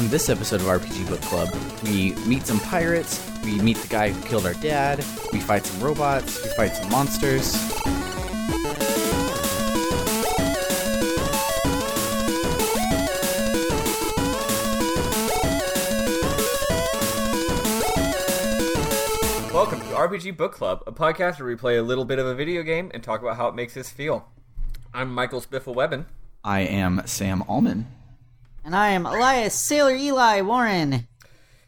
On this episode of RPG Book Club, we meet some pirates, we meet the guy who killed our dad, we fight some robots, we fight some monsters. Welcome to RPG Book Club, a podcast where we play a little bit of a video game and talk about how it makes us feel. I'm Michael Spiffle-Webben. I am Sam Allman. And I am Elias Sailor Eli Warren.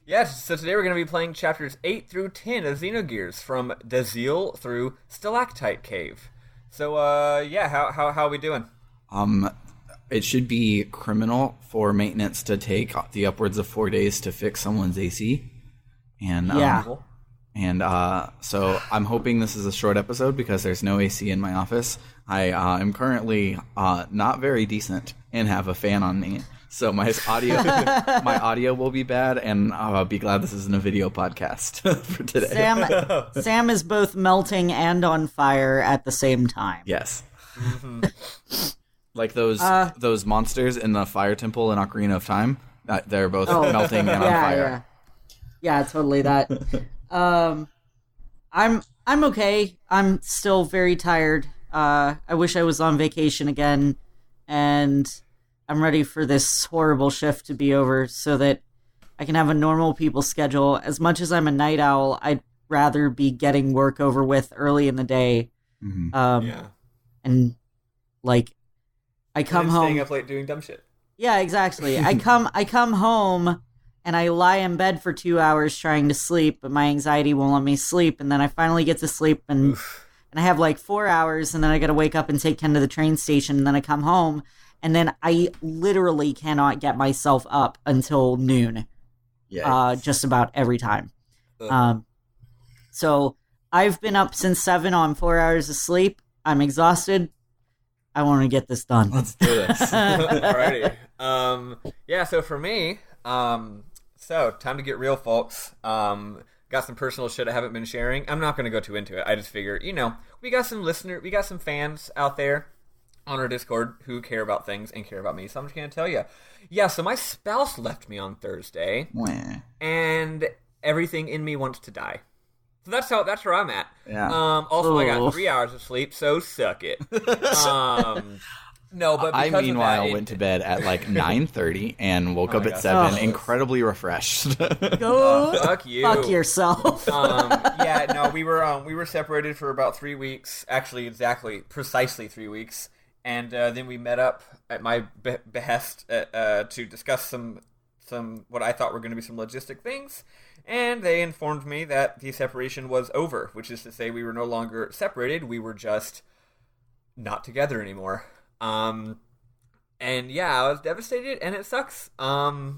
Yes, so today we're going to be playing chapters 8 through 10 of Xenogears, from Dazil through Stalactite Cave. So, how are we doing? It should be criminal for maintenance to take the upwards of 4 days to fix someone's AC. And, so I'm hoping this is a short episode because there's no AC in my office. I am currently not very decent and have a fan on me. So my audio will be bad, and I'll be glad this isn't a video podcast for today. Sam is both melting and on fire at the same time. Yes. Mm-hmm. Like those monsters in the fire temple in Ocarina of Time. They're both melting and on fire. Yeah, totally that. I'm okay. I'm still very tired. I wish I was on vacation again, and I'm ready for this horrible shift to be over so that I can have a normal people schedule. As much as I'm a night owl, I'd rather be getting work over with early in the day. Mm-hmm. And like, I come home staying up late doing dumb shit. Yeah, exactly. I come home and I lie in bed for 2 hours trying to sleep, but my anxiety won't let me sleep. And then I finally get to sleep, and I have like 4 hours, and then I got to wake up and take Ken to the train station, and then I come home. And then I literally cannot get myself up until noon, just about every time. So I've been up since 7 on 4 hours of sleep. I'm exhausted. I want to get this done. Let's do this. Alrighty. So for me, time to get real, folks. Got some personal shit I haven't been sharing. I'm not going to go too into it. I just figure, we got some fans out there on our Discord who care about things and care about me, so I'm just going to tell you. Yeah, so my spouse left me on Thursday, and everything in me wants to die. So that's where I'm at. Yeah. Also, I got 3 hours of sleep, so suck it. No, but I meanwhile went to bed at like 9:30 and woke up at 7, incredibly refreshed. Go fuck you. Fuck yourself. We were separated for about 3 weeks. Actually, precisely 3 weeks. And then we met up at my behest to discuss some what I thought were going to be some logistic things. And they informed me that the separation was over, which is to say we were no longer separated. We were just not together anymore. I was devastated, and it sucks. Because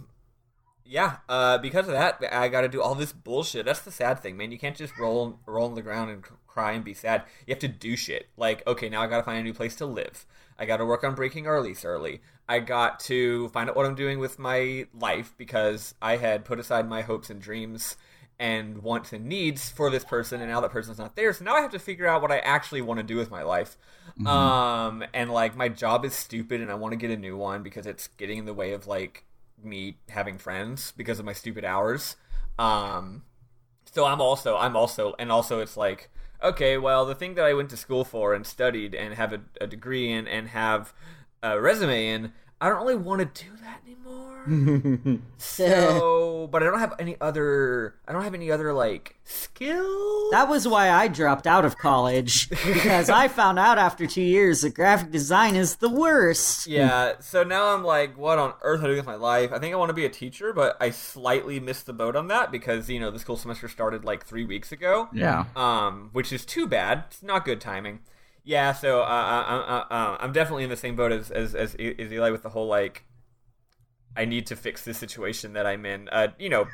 of that, I got to do all this bullshit. That's the sad thing, man. You can't just roll on the ground and cry and be sad. You have to do shit. Like, okay, now I got to find a new place to live. I got to work on breaking our lease early. I got to find out what I'm doing with my life because I had put aside my hopes and dreams and wants and needs for this person, and now that person's not there, so now I have to figure out what I actually want to do with my life. Mm-hmm. And like, my job is stupid, and I want to get a new one because it's getting in the way of like me having friends because of my stupid hours. So I'm also, it's like, okay, well, the thing that I went to school for and studied and have a degree in and have a resume in, I don't really want to do that anymore. So, but I don't have any other like skills. That was why I dropped out of college, because I found out after 2 years that graphic design is the worst. Yeah, so now I'm like, what on earth am I doing with my life? I think I want to be a teacher, but I slightly missed the boat on that because, the school semester started like 3 weeks ago. Yeah. Which is too bad. It's not good timing. Yeah, so I'm definitely in the same boat as Eli with the whole, like, I need to fix this situation that I'm in.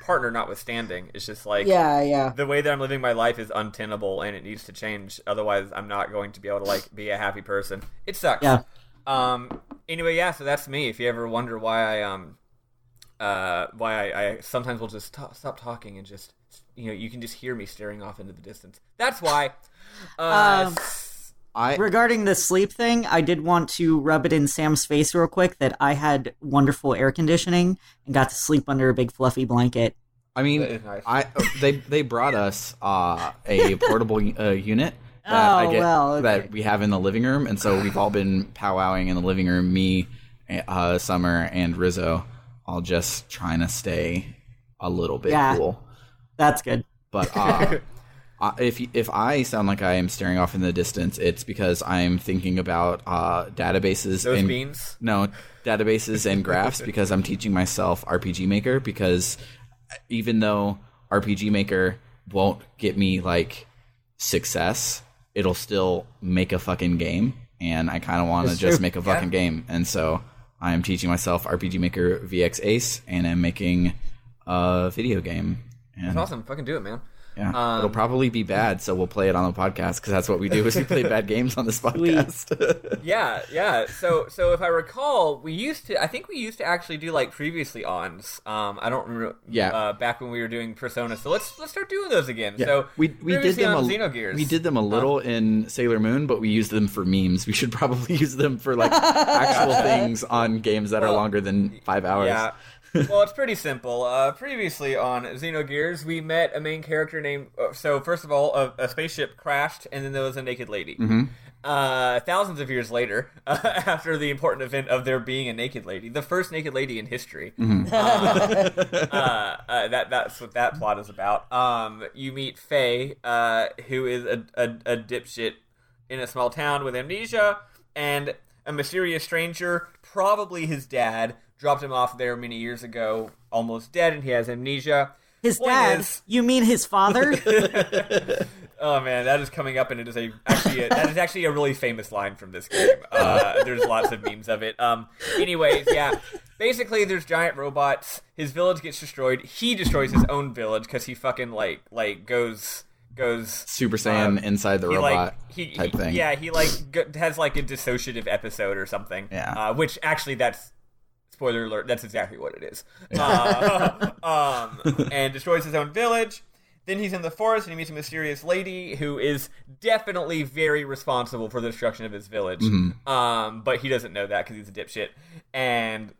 Partner notwithstanding, it's just like, the way that I'm living my life is untenable and it needs to change. Otherwise, I'm not going to be able to, like, be a happy person. It sucks. Yeah. Anyway, so that's me. If you ever wonder why I sometimes will just stop talking and just, you can just hear me staring off into the distance. That's why. Regarding the sleep thing, I did want to rub it in Sam's face real quick that I had wonderful air conditioning and got to sleep under a big fluffy blanket. I mean, nice. They brought us a portable unit that we have in the living room, and so we've all been powwowing in the living room. Me, Summer, and Rizzo, all just trying to stay a little bit cool. That's good. But if I sound like I am staring off in the distance, it's because I'm thinking about databases. Those beans? No, databases and graphs, because I'm teaching myself RPG Maker, because even though RPG Maker won't get me, like, success, it'll still make a fucking game, and I kind of want to just make a fucking game. And so I'm teaching myself RPG Maker VX Ace, and I'm making a video game. And that's awesome. Fucking do it, man. Yeah, it'll probably be bad, so we'll play it on the podcast, because that's what we do, is we play bad games on this podcast. yeah. So if I recall, I think we used to actually do, like, previously ons. I don't remember. Yeah. Back when we were doing Persona. So let's start doing those again. Yeah. So we did them on Xenogears. We did them a little in Sailor Moon, but we used them for memes. We should probably use them for, like, actual things on games that are longer than 5 hours. Yeah. Well, it's pretty simple. Previously on Xenogears, we met a main character named... So, first of all, a spaceship crashed, and then there was a naked lady. Mm-hmm. Thousands of years later, after the important event of there being a naked lady, the first naked lady in history, mm-hmm. That's what that plot is about. You meet Faye, who is a dipshit in a small town with amnesia, and a mysterious stranger, probably his dad, dropped him off there many years ago, almost dead, and he has amnesia. His dad? You mean his father? Oh man, that is coming up, and it is actually a really famous line from this game. There's lots of memes of it. Anyways, yeah. Basically, there's giant robots. His village gets destroyed. He destroys his own village because he fucking like goes Super Saiyan inside the robot type thing. Yeah, he has like a dissociative episode or something. Yeah. Which actually, that's spoiler alert. That's exactly what it is. And destroys his own village. Then he's in the forest and he meets a mysterious lady who is definitely very responsible for the destruction of his village. Mm-hmm. But he doesn't know that because he's a dipshit. And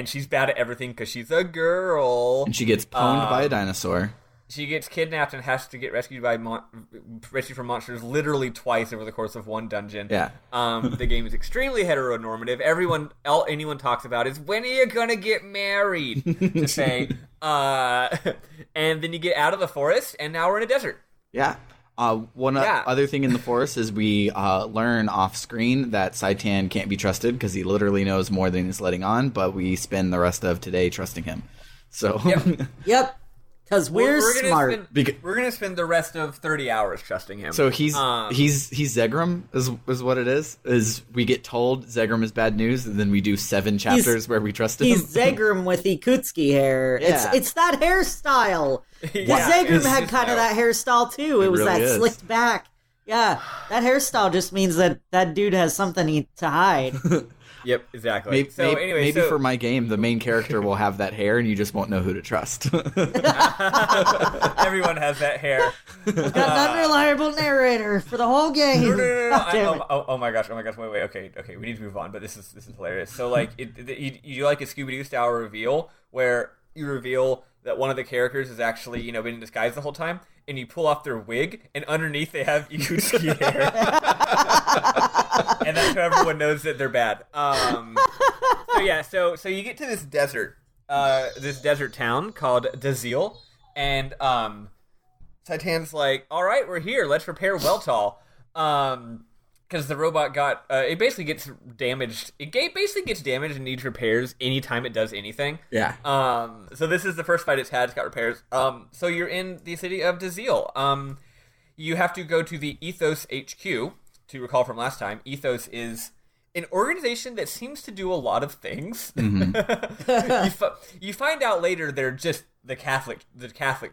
she's bad at everything because she's a girl. And she gets pwned by a dinosaur. She gets kidnapped and has to get rescued from monsters literally twice over the course of one dungeon. Yeah. The game is extremely heteronormative. Anyone talks about is, when are you gonna get married? To say. And then you get out of the forest, and now we're in a desert. Yeah. Other thing in the forest is we learn off screen that Saitan can't be trusted because he literally knows more than he's letting on, but we spend the rest of today trusting him. So. Yep. Because we're smart. We're gonna spend the rest of 30 hours trusting him. So he's Zegrum is what it is. Is we get told Zegrum is bad news, and then we do 7 chapters where we trust him. He's Zegrum with Ikutsuki hair. Yeah. It's that hairstyle. Yeah, Zegrum had kind of that hairstyle too. It was really that slicked back. Yeah, that hairstyle just means that dude has something to hide. Yep, exactly. Maybe for my game, the main character will have that hair, and you just won't know who to trust. Everyone has that hair. Got an unreliable narrator for the whole game. No. Oh my gosh. Wait. Okay. We need to move on. But this is hilarious. So like, you do like a Scooby-Doo style reveal where you reveal that one of the characters is actually been in disguise the whole time, and you pull off their wig, and underneath they have Ikutsuki hair. And that's how everyone knows that they're bad. So you get to this desert town called Dazil, and Saitan's like, all right, we're here. Let's repair Weltall. Because the robot it basically gets damaged. It basically gets damaged and needs repairs anytime it does anything. Yeah. So this is the first fight it's had. It's got repairs. So you're in the city of Dazil. You have to go to the Ethos HQ. To recall from last time, Ethos is an organization that seems to do a lot of things. Mm-hmm. You find out later they're just the Catholic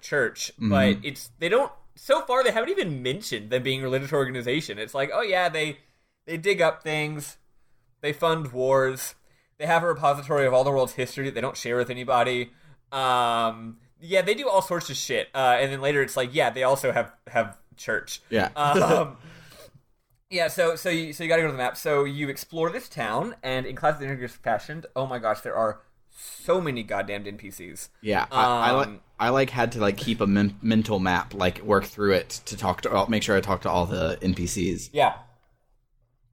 Church, but they don't. So far, they haven't even mentioned them being a religious organization. It's like, oh yeah, they dig up things, they fund wars, they have a repository of all the world's history that they don't share with anybody. Yeah, they do all sorts of shit. And then later, it's like, yeah, they also have church. Yeah. Yeah, so you got to go to the map. So you explore this town, and in classic Xenogears fashion, oh my gosh, there are so many goddamned NPCs. Yeah, I like had to like keep a mental map, like work through it to make sure I talk to all the NPCs. Yeah.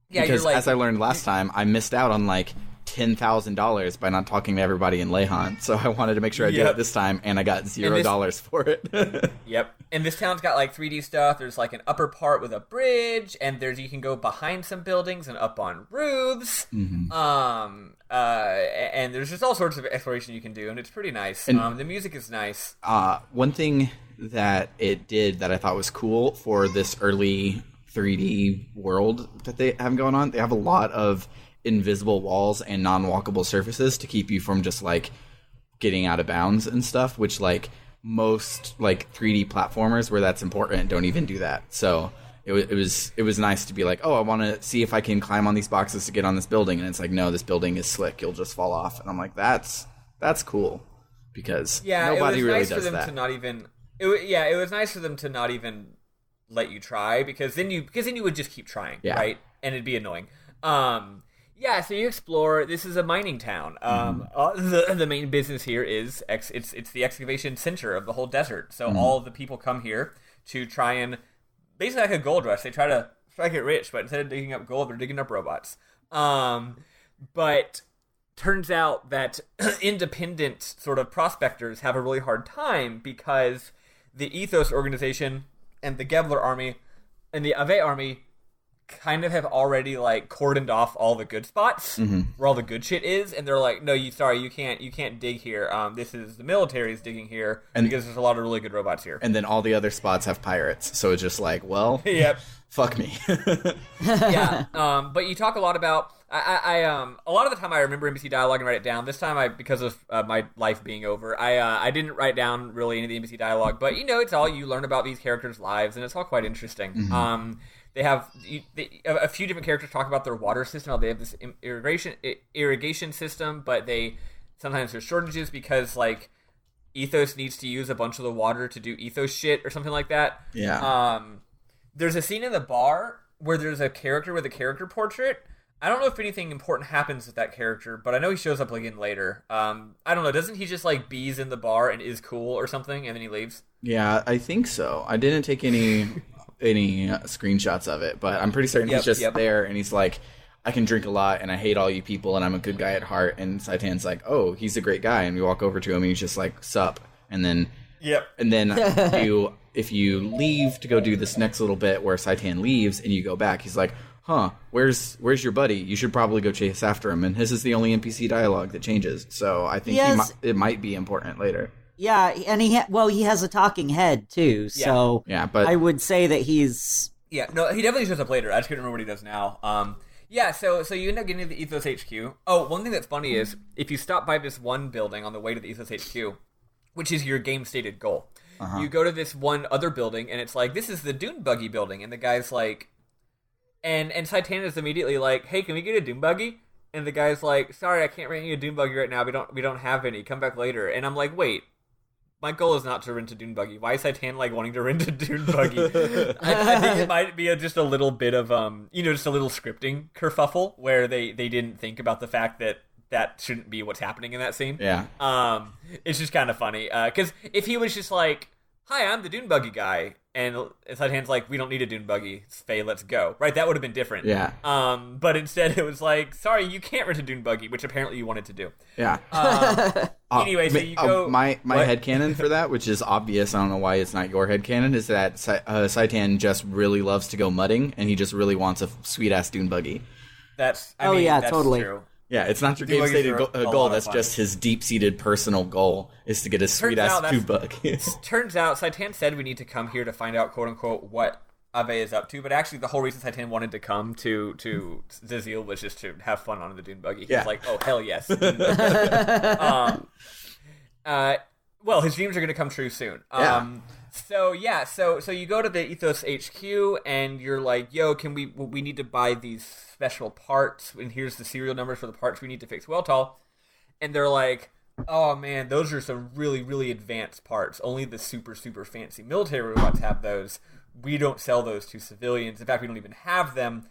Yeah, because you're like, as I learned last time, I missed out on like $10,000 by not talking to everybody in Leyhan. So I wanted to make sure I did it this time, and I got $0 for it. Yep. And this town's got like 3D stuff. There's like an upper part with a bridge, and you can go behind some buildings and up on roofs. Mm-hmm. And there's just all sorts of exploration you can do, and it's pretty nice. And, the music is nice. One thing that it did that I thought was cool for this early 3D world that they have going on, they have a lot of invisible walls and non-walkable surfaces to keep you from just like getting out of bounds and stuff, which like most like 3D platformers where that's important don't even do that. So it was nice to be like, oh, I want to see if I can climb on these boxes to get on this building, and it's like, no, this building is slick, you'll just fall off. And I'm like, that's cool, because nobody really does that. It was nice for them to not even let you try, because then you would just keep trying, right? And it'd be annoying. Yeah, so you explore. This is a mining town. The main business here is it's the excavation center of the whole desert. So all of the people come here to try and basically like a gold rush. They try to get rich, but instead of digging up gold, they're digging up robots. But turns out that independent sort of prospectors have a really hard time, because the Ethos organization and the Gebler army and the Ave army kind of have already like cordoned off all the good spots where all the good shit is, and they're like, no, you can't dig here. This is the military's digging here, because there's a lot of really good robots here. And then all the other spots have pirates, so it's just like, well, yep, fuck me. Yeah. But you talk a lot about I a lot of the time I remember NPC dialogue and write it down. This time because of my life being over, I didn't write down really any of the NPC dialogue, but it's all you learn about these characters' lives, and it's all quite interesting. They have a few different characters talk about their water system. How they have this irrigation system, but sometimes there's shortages because like Ethos needs to use a bunch of the water to do Ethos shit or something like that. Yeah. There's a scene in the bar where there's a character with a character portrait. I don't know if anything important happens with that character, but I know he shows up again later. I don't know. Doesn't he just like bees in the bar and is cool or something, and then he leaves? Yeah, I think so. I didn't take any screenshots of it, but I'm pretty certain he's just there, and he's like, I can drink a lot, and I hate all you people, and I'm a good guy at heart. And Saitan's like, oh, he's a great guy, and we walk over to him, and he's just like, sup, and then if you leave to go do this next little bit where Saitan leaves, and you go back, he's like, huh, where's your buddy? You should probably go chase after him. And his is the only NPC dialogue that changes, so I think it might be important later. Yeah, and he has a talking head too, so but I would say that he's... Yeah, no, he definitely shows up later. I just couldn't remember what he does now. So you end up getting to the Ethos HQ. Oh, one thing that's funny is, if you stop by this one building on the way to the Ethos HQ, which is your game-stated goal, you go to this one other building, and it's like, this is the Dune Buggy building, and the guy's like... And Saitan is immediately like, hey, can we get a Dune Buggy? And the guy's like, sorry, I can't rent you a Dune Buggy right now. We don't have any. Come back later. And I'm like, wait. My goal is not to rent a Dune Buggy. Why is Saitan like wanting to rent a Dune Buggy? I think it might be just a little bit of just a little scripting kerfuffle where they didn't think about the fact that shouldn't be what's happening in that scene. Yeah. It's just kind of funny because if he was just like, hi, I'm the Dune Buggy guy, and Saitan's like, we don't need a Dune Buggy, Faye, let's go. Right, that would have been different. Yeah. But instead it was like, sorry, you can't rent a Dune Buggy, which apparently you wanted to do. Yeah. Anyway, so you go... My headcanon for that, which is obvious, I don't know why it's not your headcanon, is that Saitan just really loves to go mudding, and he just really wants a sweet-ass Dune Buggy. That's totally true. Yeah, it's not your game-stated goal. That's just his deep-seated personal goal, is to get a sweet-ass Dune Buggy. Turns out, Saitan said we need to come here to find out, quote-unquote, what Ave is up to, but actually the whole reason Saitan wanted to come to Zazil was just to have fun on the Dune Buggy. He was like, oh, hell yes. Well, his dreams are going to come true soon. So you go to the Ethos HQ, and you're like, yo, we need to buy these special parts, and here's the serial numbers for the parts we need to fix Weltall. And they're like, oh man, those are some really, really advanced parts. Only the super, super fancy military robots have those. we don't sell those to civilians. In fact, we don't even have them.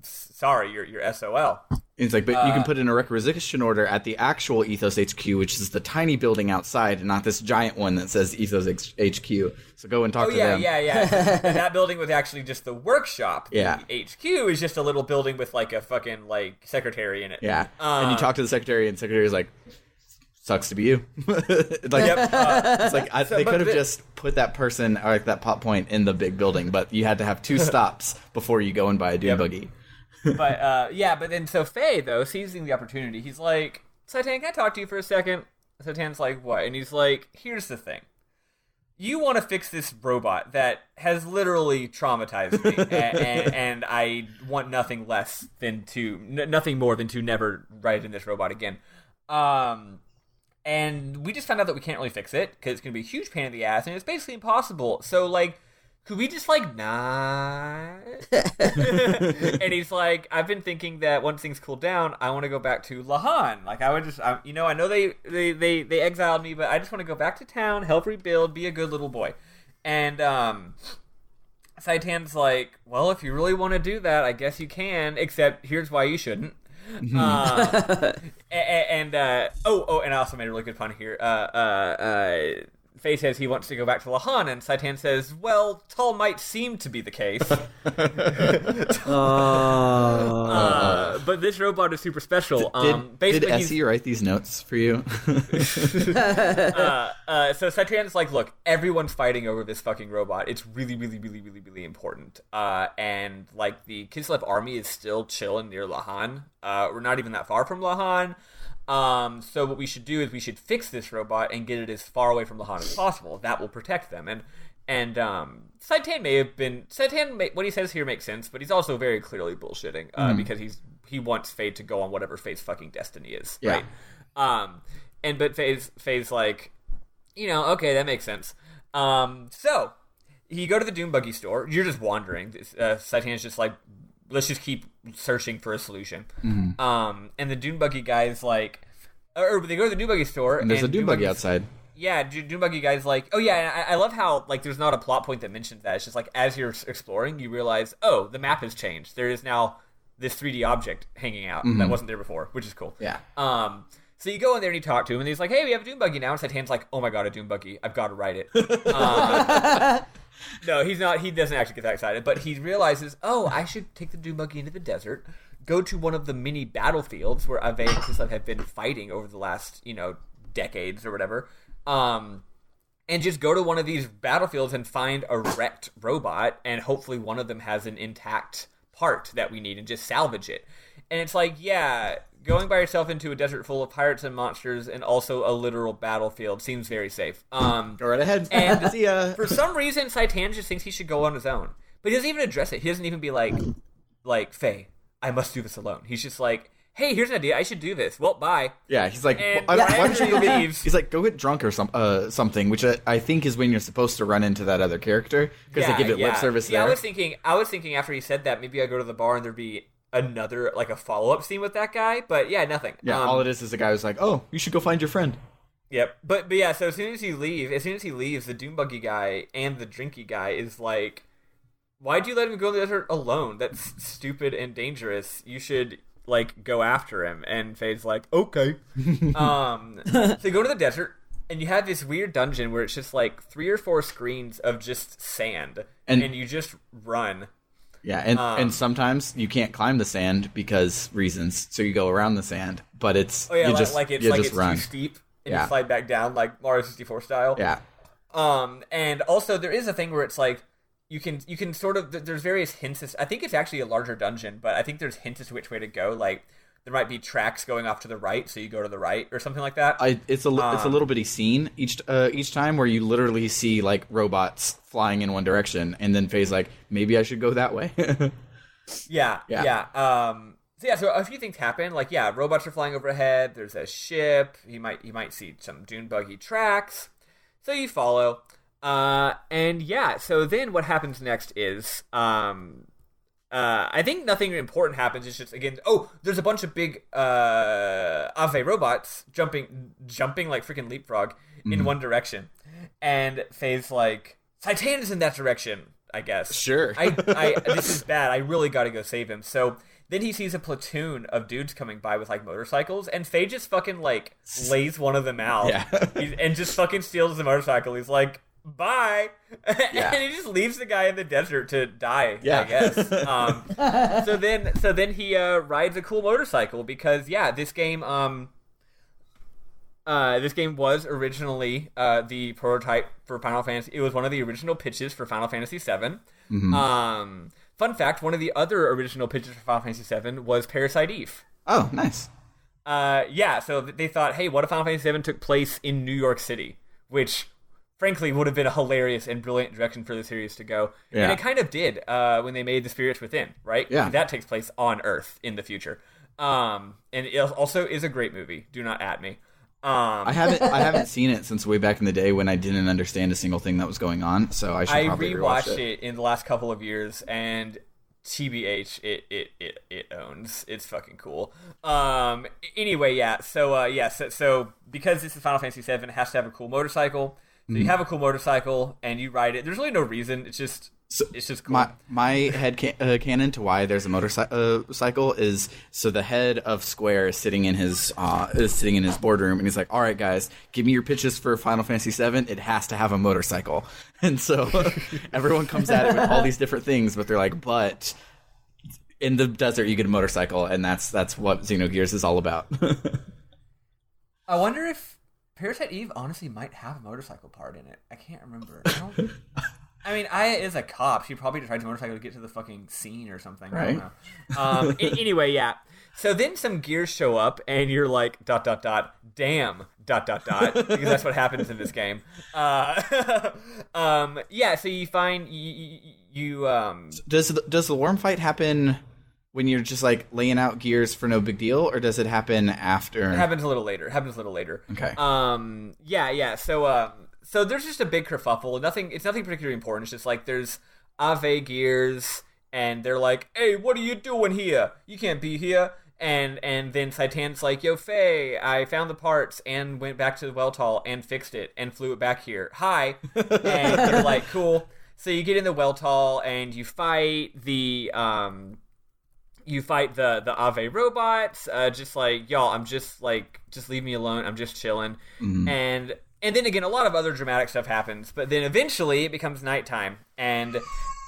Sorry, you're SOL. It's like, but you can put in a requisition order at the actual Ethos HQ, which is the tiny building outside, and not this giant one that says Ethos HQ. So go and talk to them. Yeah. And that building was actually just the workshop. Yeah. The HQ is just a little building with like a fucking like secretary in it. Yeah. And you talk to the secretary, and the secretary is like, sucks to be you. Like, it's like they could have just put that person or like that plot point in the big building, but you had to have 2 stops before you go and buy a dune buggy. But then so Faye, though, seizing the opportunity, he's like, Saitan, can I talk to you for a second? Saitan's like, what? And he's like, here's the thing. You want to fix this robot that has literally traumatized me, and I want nothing less than nothing more than to never ride in this robot again. And we just found out that we can't really fix it, because it's going to be a huge pain in the ass, and it's basically impossible. So, like, could we just, like, not? And he's like, I've been thinking that once things cool down, I want to go back to Lahan. Like, I would just, I know they exiled me, but I just want to go back to town, help rebuild, be a good little boy. And, Saitan's like, well, if you really want to do that, I guess you can, except here's why you shouldn't. And I also made a really good pun here. Faye says he wants to go back to Lahan, and Saitan says, well, Tull might seem to be the case. But this robot is super special. Did Essie write these notes for you? So Saitan's like, look, everyone's fighting over this fucking robot. It's really, really, really, really, really important. And, like, the Kislev army is still chilling near Lahan. We're not even that far from Lahan. So what we should do is we should fix this robot and get it as far away from Lahan as possible. That will protect them. And Saitan what he says here makes sense, but he's also very clearly bullshitting, because he wants Faye to go on whatever Faye's fucking destiny is, right? But Faye's like, okay, that makes sense. So you go to the Doom Buggy store. You're just wandering. Saitan's just like, let's just keep searching for a solution. And the Dune Buggy guy is like, or they go to the Dune Buggy store, and there's a Dune Buggy outside. Yeah, Dune Buggy guy's like, oh yeah, and I love how, like, there's not a plot point that mentions that. It's just like, as you're exploring, you realize, oh, the map has changed. There is now this 3D object hanging out that wasn't there before, which is cool. Yeah. So you go in there and you talk to him, and he's like, hey, we have a Dune Buggy now. And Saitan's like, oh my god, a Dune Buggy. I've got to ride it. No, he's not. He doesn't actually get that excited, but he realizes, oh, I should take the Dune Buggy into the desert, go to one of the mini battlefields where Ave and Kislev have been fighting over the last, decades or whatever, and just go to one of these battlefields and find a wrecked robot, and hopefully one of them has an intact part that we need, and just salvage it. And it's like, yeah, going by yourself into a desert full of pirates and monsters and also a literal battlefield seems very safe. Go right ahead. And See ya. For some reason, Saitan just thinks he should go on his own. But he doesn't even address it. He doesn't even be like, Faye, I must do this alone. He's just like, hey, here's an idea. I should do this. Well, bye. Yeah, he's like, why don't you go get... He's like, go get drunk or something, which I think is when you're supposed to run into that other character, because they give it lip service there. I was thinking after he said that, maybe I go to the bar and there'd be another, like, a follow-up scene with that guy, but yeah, nothing. Yeah, all it is a guy who's like, oh, you should go find your friend. Yep, but yeah, so as soon as he leaves, the Doom Buggy guy and the Drinky guy is like, why'd you let him go in the desert alone? That's stupid and dangerous. You should, like, go after him. And Faye's like, okay. So you go to the desert, and you have this weird dungeon where it's just like 3 or 4 screens of just sand, and you just run. Yeah, and sometimes you can't climb the sand because reasons, so you go around the sand. But it's it's run. Too steep, and you slide back down like Mario 64 style. Yeah. And also there is a thing where it's like you can sort of, there's various hints. I think it's actually a larger dungeon, but I think there's hints as to which way to go. Like, there might be tracks going off to the right, so you go to the right or something like that. It's a little bitty scene each time where you literally see, like, robots flying in one direction, and then Faye's like, maybe I should go that way. Yeah. So a few things happen. Like, yeah, robots are flying overhead. There's a ship. You might see some Dune Buggy tracks. So you follow. And yeah, so then what happens next is I think nothing important happens. It's just, again, there's a bunch of big Ave robots jumping like freaking leapfrog in one direction. And Faye's like, Titan's in that direction, I guess. Sure. This is bad. I really got to go save him. So then he sees a platoon of dudes coming by with like motorcycles, and Faye just fucking like lays one of them out, and just fucking steals the motorcycle. He's like, "Bye," and he just leaves the guy in the desert to die. I guess. So then he rides a cool motorcycle because this game was originally the prototype for Final Fantasy. It was one of the original pitches for Final Fantasy VII. Mm-hmm. Fun fact, one of the other original pitches for Final Fantasy VII was Parasite Eve. Oh, nice. So they thought, hey, what if Final Fantasy VII took place in New York City? Which, frankly, would have been a hilarious and brilliant direction for the series to go. Yeah. And it kind of did when they made The Spirits Within, right? Yeah. That takes place on Earth in the future. And it also is a great movie. Do not at me. I haven't seen it since way back in the day when I didn't understand a single thing that was going on, so I should probably rewatch it in the last couple of years, and TBH, it owns. It's fucking cool. Anyway, so because this is Final Fantasy VII, it has to have a cool motorcycle. So you have a cool motorcycle and you ride it. There's really no reason. It's just cool. My head canon to why there's a motorcycle is so the head of Square is sitting in his boardroom, and he's like, "All right, guys, give me your pitches for Final Fantasy VII. It has to have a motorcycle." And so everyone comes at it with all these different things, but they're like, "But in the desert, you get a motorcycle," and that's what Xenogears is all about. I wonder if Parasite Eve honestly might have a motorcycle part in it. I can't remember. I mean, Aya is a cop. She probably tried to motorcycle to get to the fucking scene or something. Right. I don't know. Anyway, yeah. So then some gears show up, and you're like, ... damn, ... because that's what happens in this game. So you find Does the worm fight happen when you're just like laying out gears for no big deal, or does it happen after? It happens a little later. Okay. So there's just a big kerfuffle. It's nothing particularly important. It's just like there's Ave gears, and they're like, "Hey, what are you doing here? You can't be here." And then Saitan's like, "Yo, Faye, I found the parts and went back to the Weltall and fixed it and flew it back here. Hi." And they're like, "Cool." So you get in the Weltall and you fight the Ave robots. Just like, y'all, I'm just like, just leave me alone. I'm just chilling. Mm-hmm. And then again, a lot of other dramatic stuff happens, but then eventually it becomes nighttime. And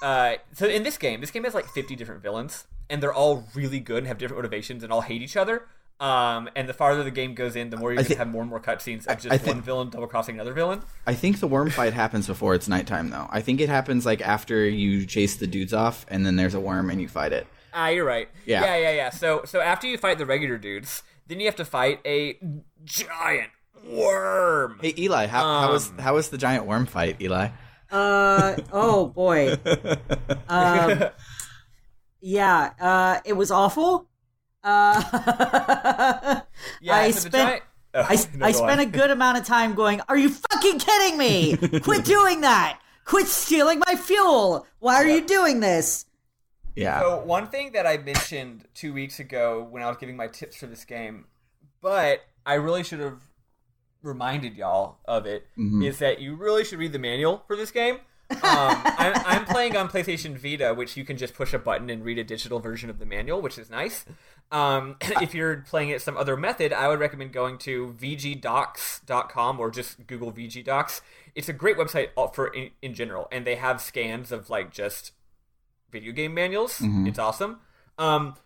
so in this game has like 50 different villains, and they're all really good and have different motivations and all hate each other. And the farther the game goes in, the more you're going to have more and more cutscenes of just one villain double-crossing another villain. I think the worm fight happens before it's nighttime, though. I think it happens like after you chase the dudes off, and then there's a worm and you fight it. You're right. Yeah. So after you fight the regular dudes, then you have to fight a giant worm. Hey, Eli, how was the giant worm fight, Eli? Oh boy. It was awful. I spent a good amount of time going, "Are you fucking kidding me? Quit doing that! Quit stealing my fuel! Why are you doing this?" Yeah. So one thing that I mentioned 2 weeks ago when I was giving my tips for this game, but I really should have reminded y'all of it, is that you really should read the manual for this game. I'm playing on PlayStation Vita, which you can just push a button and read a digital version of the manual, which is nice. If you're playing it some other method, I would recommend going to vgdocs.com or just Google VGDocs. It's a great website for in general, and they have scans of like just video game manuals. It's awesome.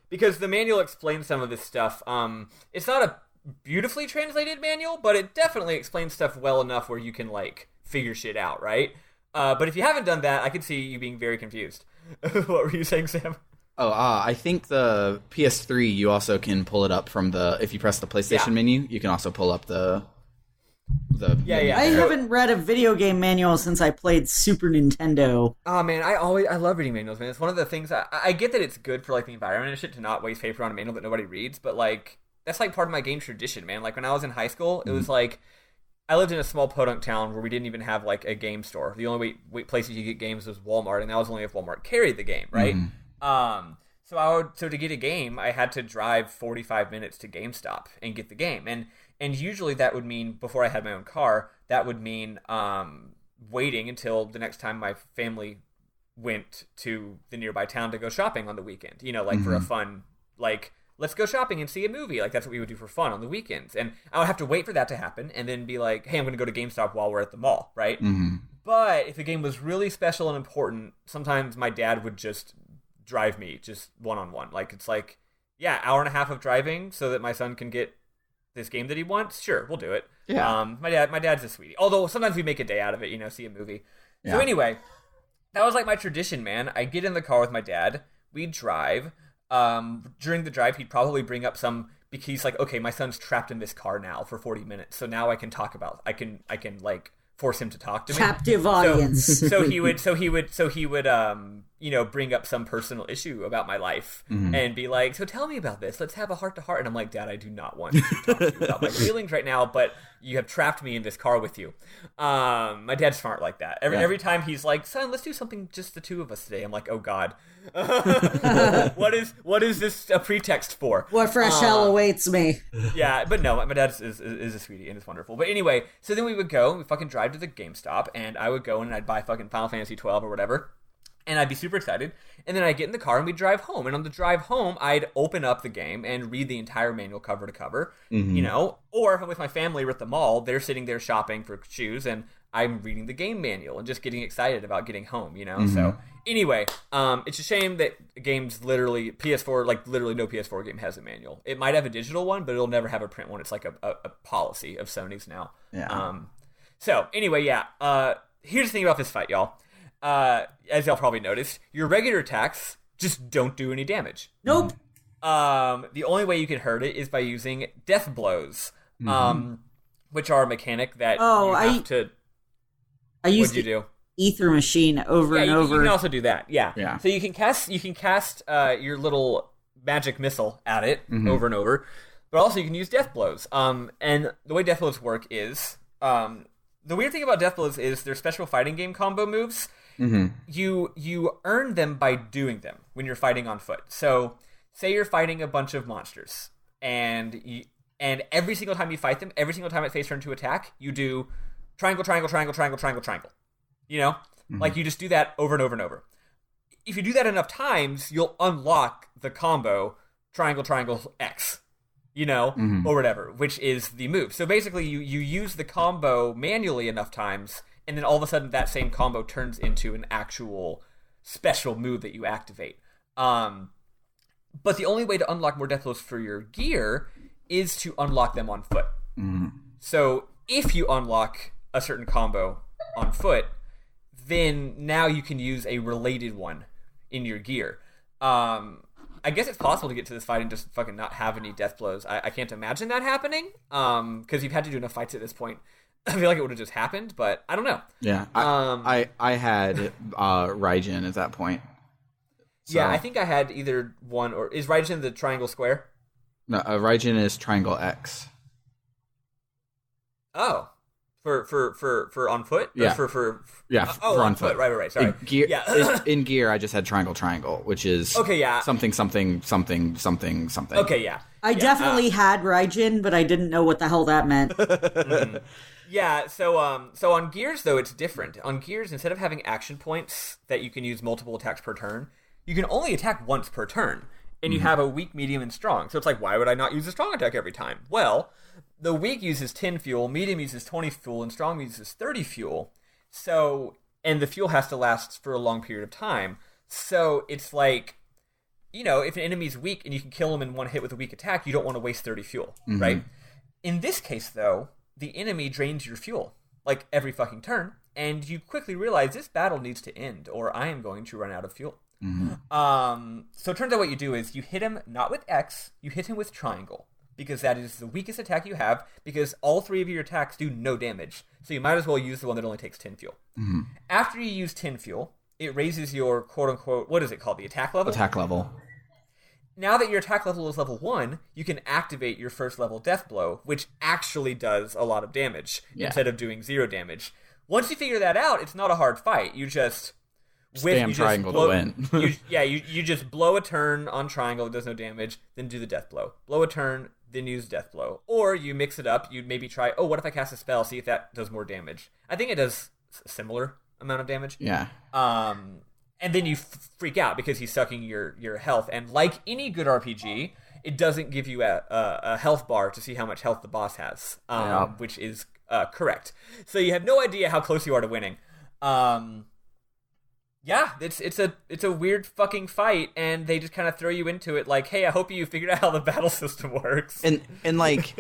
Because the manual explains some of this stuff. It's not a beautifully translated manual, but it definitely explains stuff well enough where you can like figure shit out, right? But if you haven't done that, I could see you being very confused. What were you saying, Sam? I think the PS3, you also can pull it up from if you press the PlayStation menu, you can also pull up the I haven't read a video game manual since I played Super Nintendo. Oh man, I love reading manuals, man. It's one of the things I get that it's good for like the environment and shit to not waste paper on a manual that nobody reads, but like that's like part of my game tradition, man. Like when I was in high school, it was like I lived in a small podunk town where we didn't even have like a game store. The only place you could get games was Walmart, and that was only if Walmart carried the game, right? So to get a game, I had to drive 45 minutes to GameStop and get the game, and usually that would mean, before I had my own car, that would mean waiting until the next time my family went to the nearby town to go shopping on the weekend. You know, like for a fun, like, let's go shopping and see a movie. Like, that's what we would do for fun on the weekends. And I would have to wait for that to happen and then be like, hey, I'm going to go to GameStop while we're at the mall, right? But if the game was really special and important, sometimes my dad would just drive me just one-on-one. Like, it's like, yeah, hour and a half of driving so that my son can get this game that he wants. Sure, we'll do it. Yeah. My dad's a sweetie. Although sometimes we make a day out of it, you know, see a movie. Yeah. So anyway, that was like my tradition, man. I get in the car with my dad. We drive. During the drive, he'd probably bring up some, because he's like, okay, my son's trapped in this car now for 40 minutes. So now I can talk about, I can like force him to talk to me. Captive audience. So he would, you know, bring up some personal issue about my life and be like, so tell me about this. Let's have a heart to heart. And I'm like, Dad, I do not want to talk to you about my feelings right now, but you have trapped me in this car with you. My dad's smart like that. Every time he's like, son, let's do something just the two of us today. I'm like, oh God, what is this a pretext for? What fresh hell awaits me? Yeah, but no, my dad is a sweetie and it's wonderful. But anyway, so then we would go, we fucking drive to the GameStop, and I would go and I'd buy fucking Final Fantasy 12 or whatever. And I'd be super excited. And then I'd get in the car and we'd drive home. And on the drive home, I'd open up the game and read the entire manual cover to cover, you know? Or if I'm with my family, we're at the mall, they're sitting there shopping for shoes, and I'm reading the game manual and just getting excited about getting home, you know? So anyway, it's a shame that games literally, PS4, like literally no PS4 game has a manual. It might have a digital one, but it'll never have a print one. It's like a policy of Sony's now. Yeah. So anyway, yeah. Here's the thing about this fight, y'all. As y'all probably noticed, your regular attacks just don't do any damage. Nope. The only way you can hurt it is by using death blows, which are a mechanic that you have to. I used What'd you do? Ether Machine over and over. You can also do that. Yeah. Yeah. So you can cast your little magic missile at it over and over, but also you can use death blows. And the way death blows work is the weird thing about death blows is they're special fighting game combo moves. You earn them by doing them when you're fighting on foot. So say you're fighting a bunch of monsters, and every single time you fight them, every single time it face turn to attack, you do triangle, triangle, triangle, triangle, triangle, triangle. You know? Like, you just do that over and over and over. If you do that enough times, you'll unlock the combo triangle, triangle, X. You know? Or whatever, which is the move. So basically, you use the combo manually enough times, and then all of a sudden that same combo turns into an actual special move that you activate. But the only way to unlock more death blows for your gear is to unlock them on foot. So if you unlock a certain combo on foot, then now you can use a related one in your gear. I guess it's possible to get to this fight and just fucking not have any death blows. I can't imagine that happening, because you've had to do enough fights at this point. I feel like it would have just happened, but I don't know. Yeah, I had Raijin at that point. So. Yeah, I think I had either one, or is Raijin the triangle square? No, Raijin is triangle X. Oh, for on foot? Yeah. For on foot. Right. Sorry. In gear, Yeah. in gear, I just had triangle, which is okay. Yeah. Something. Okay. Yeah. I definitely had Raijin, but I didn't know what the hell that meant. Yeah, so on Gears, though, it's different. On Gears, instead of having action points that you can use multiple attacks per turn, you can only attack once per turn, and you have a weak, medium, and strong. So it's like, why would I not use a strong attack every time? Well, the weak uses 10 fuel, medium uses 20 fuel, and strong uses 30 fuel. So, and the fuel has to last for a long period of time. So it's like, you know, if an enemy's weak and you can kill him in one hit with a weak attack, you don't want to waste 30 fuel, right? In this case, though, the enemy drains your fuel, like, every fucking turn, and you quickly realize this battle needs to end, or I am going to run out of fuel. So it turns out what you do is you hit him not with X, you hit him with triangle, because that is the weakest attack you have, because all three of your attacks do no damage, so you might as well use the one that only takes 10 fuel. After you use 10 fuel, it raises your quote-unquote, what is it called, the attack level? Attack level. Now that your attack level is level 1, you can activate your first level death blow, which actually does a lot of damage, instead of doing 0 damage. Once you figure that out, it's not a hard fight. You just... Spam triangle to win. you just blow a turn on triangle, it does no damage, then do the death blow. Blow a turn, then use death blow. Or you mix it up, you maybe try, what if I cast a spell, see if that does more damage. I think it does similar amount of damage. Yeah. And then you freak out because he's sucking your health. And like any good RPG, it doesn't give you a health bar to see how much health the boss has, which is correct. So you have no idea how close you are to winning. Yeah, it's a weird fucking fight, and they just kind of throw you into it like, hey, I hope you figured out how the battle system works. And like,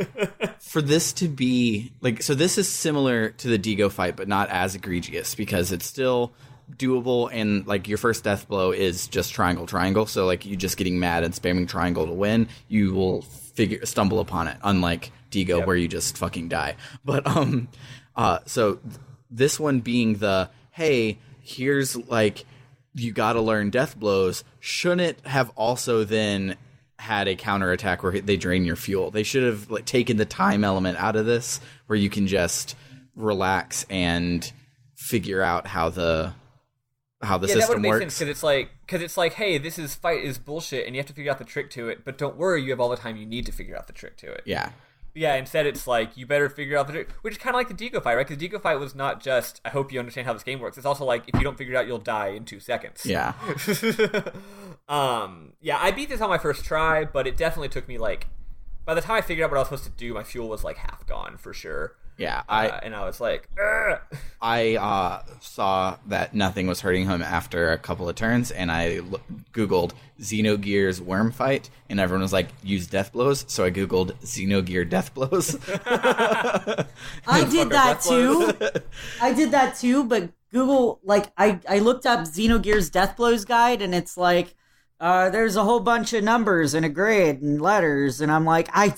for this to be like, so this is similar to the Digo fight, but not as egregious because it's still doable, and like your first death blow is just triangle. So like you just getting mad and spamming triangle to win, you will stumble upon it. Unlike Digo, where you just fucking die. But so this one being the hey, here's like you got to learn death blows. Shouldn't it have also then had a counterattack where they drain your fuel? They should have like taken the time element out of this, where you can just relax and figure out how the system works. Because it's like, hey, this fight is bullshit, and you have to figure out the trick to it. But don't worry, you have all the time you need to figure out the trick to it. Yeah. Instead, it's like you better figure out the trick, which is kind of like the Digo fight, right? Because the Digo fight was not just I hope you understand how this game works. It's also like if you don't figure it out, you'll die in 2 seconds. Yeah. Yeah. I beat this on my first try, but it definitely took me like by the time I figured out what I was supposed to do, my fuel was like half gone for sure. Yeah, and I was like, ugh. I saw that nothing was hurting him after a couple of turns, and I Googled Xenogears worm fight, and everyone was like, use death blows, so I Googled Xenogear death blows. I did that too, but Google, like, I looked up Xenogears death blows guide, and it's like, there's a whole bunch of numbers and a grade and letters, and I'm like, I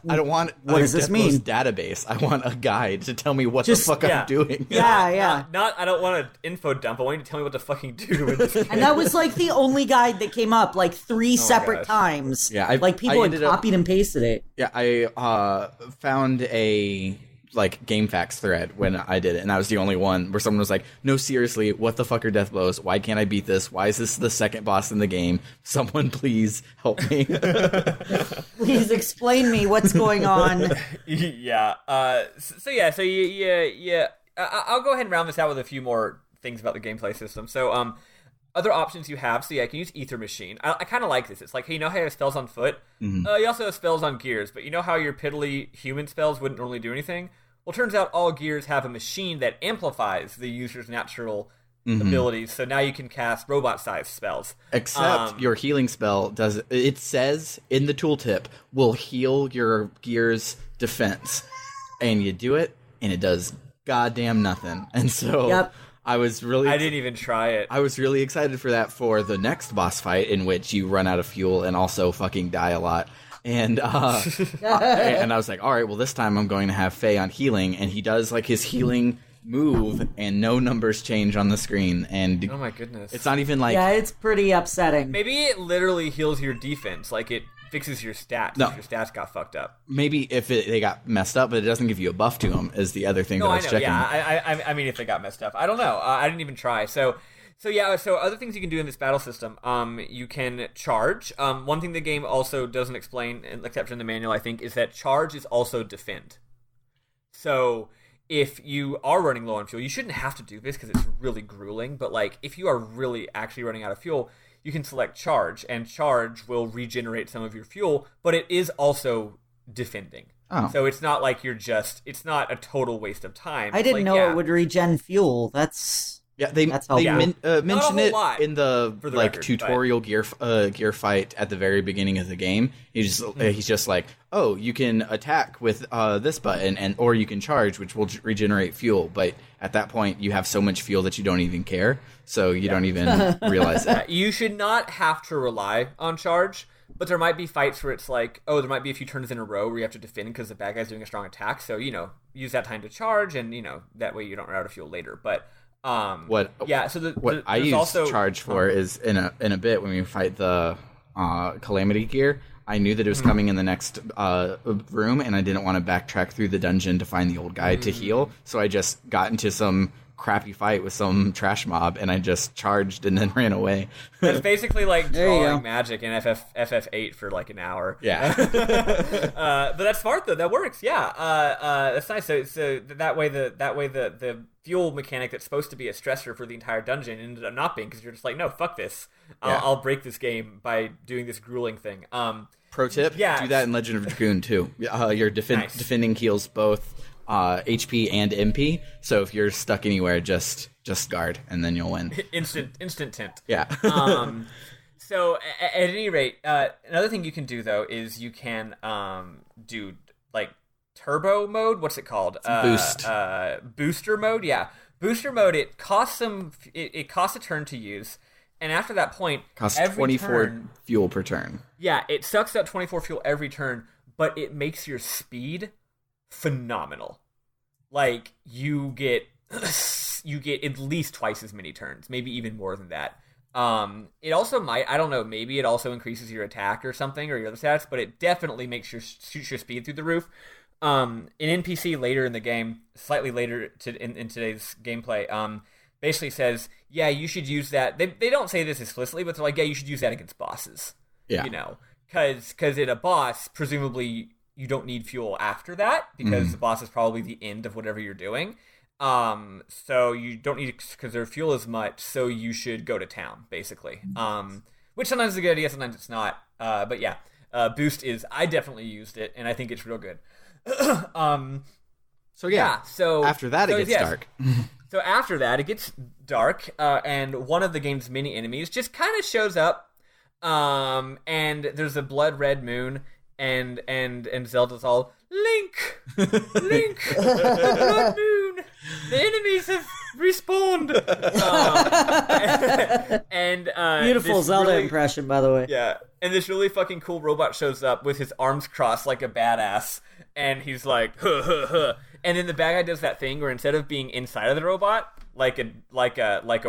don't want what does this mean? Database. I want a guide to tell me what the fuck I'm doing. Yeah. Not I don't want an info dump. I want you to tell me what to fucking do in this game. And that was like the only guide that came up like 3 separate times. Yeah, like people had copied and pasted it. Yeah, I found a like GameFAQs thread when I did it, and I was the only one where someone was like, no, seriously, what the fuck are death blows? Why can't I beat this? Why is this the second boss in the game? Someone please help me. Please explain me what's going on. Yeah. So I'll go ahead and round this out with a few more things about the gameplay system. So other options you have, so yeah, I can use Ether Machine. I kind of like this. It's like, hey, you know how you have spells on foot? Mm-hmm. You also have spells on gears, but you know how your piddly human spells wouldn't normally do anything? Well, turns out all gears have a machine that amplifies the user's natural abilities, so now you can cast robot-sized spells. Except your healing spell does, it says in the tooltip, will heal your gear's defense. And you do it, and it does goddamn nothing. And so I didn't even try it. I was really excited for that for the next boss fight, in which you run out of fuel and also fucking die a lot. And and I was like, all right, well, this time I'm going to have Faye on healing, and he does like his healing move, and no numbers change on the screen. And oh my goodness, it's not even like it's pretty upsetting. Maybe it literally heals your defense, like it fixes your stats. No. If your stats got fucked up. Maybe if they got messed up, but it doesn't give you a buff to them. Is the other thing that I was checking. Yeah, I mean, if they got messed up, I don't know. I didn't even try. So other things you can do in this battle system, you can charge. One thing the game also doesn't explain, except in the manual, I think, is that charge is also defend. So if you are running low on fuel, you shouldn't have to do this because it's really grueling, but like if you are really actually running out of fuel, you can select charge, and charge will regenerate some of your fuel, but it is also defending. Oh. So it's not like it's not a total waste of time. I didn't know it would regen fuel. They mention it in the like record, tutorial gear fight at the very beginning of the game. He's just like, oh, you can attack with this button, or you can charge, which will regenerate fuel. But at that point, you have so much fuel that you don't even care, so you don't even realize that. You should not have to rely on charge, but there might be fights where it's like, oh, there might be a few turns in a row where you have to defend because the bad guy's doing a strong attack. So use that time to charge, and that way you don't run out of fuel later. But what I use also charge for is in a bit when we fight the calamity gear. I knew that it was coming in the next room, and I didn't want to backtrack through the dungeon to find the old guy to heal, so I just got into some crappy fight with some trash mob, and I just charged and then ran away. That's basically like There you drawing go. magic in FF8 for like an hour. Yeah. But that's smart though. That works. Yeah. That's nice. So that way the fuel mechanic that's supposed to be a stressor for the entire dungeon ended up not being, because you're just like, no, fuck this. Yeah. I'll break this game by doing this grueling thing. Pro tip, Yeah. do that in Legend of Dragoon too. Your Nice. defending heals both HP and MP, so if you're stuck anywhere, just guard, and then you'll win. Instant tint. Yeah. So at any rate, another thing you can do though is you can do like turbo mode. What's it called? Boost. Booster mode. Yeah, booster mode. It costs it costs a turn to use, and after that point, Costs every 24 turn, fuel per turn. yeah, it sucks out 24 fuel every turn, but it makes your speed phenomenal. Like you get at least twice as many turns, maybe even more than that. It also might, I don't know, maybe it also increases your attack or something, or your other stats, but it definitely makes your speed through the roof. An NPC later in the game, slightly later in today's gameplay, basically says, yeah, you should use that. They don't say this explicitly, but they're like, yeah, you should use that against bosses. Yeah. You know, because in a boss, presumably you don't need fuel after that, because the boss is probably the end of whatever you're doing. So you don't need to conserve fuel as much, so you should go to town, basically. Which sometimes is a good idea, sometimes it's not. But yeah, boost is, I definitely used it, and I think it's real good. So yeah. So after that, it gets dark. So after that, it gets dark, and one of the game's mini enemies just kind of shows up. And there's a blood red moon, and Zelda's all, Link, the blood moon, the enemies have respawned. Beautiful this Zelda really- impression, by the way. Yeah, and this really fucking cool robot shows up with his arms crossed like a badass, and he's like, huh, huh, huh. And then the bad guy does that thing where instead of being inside of the robot, like a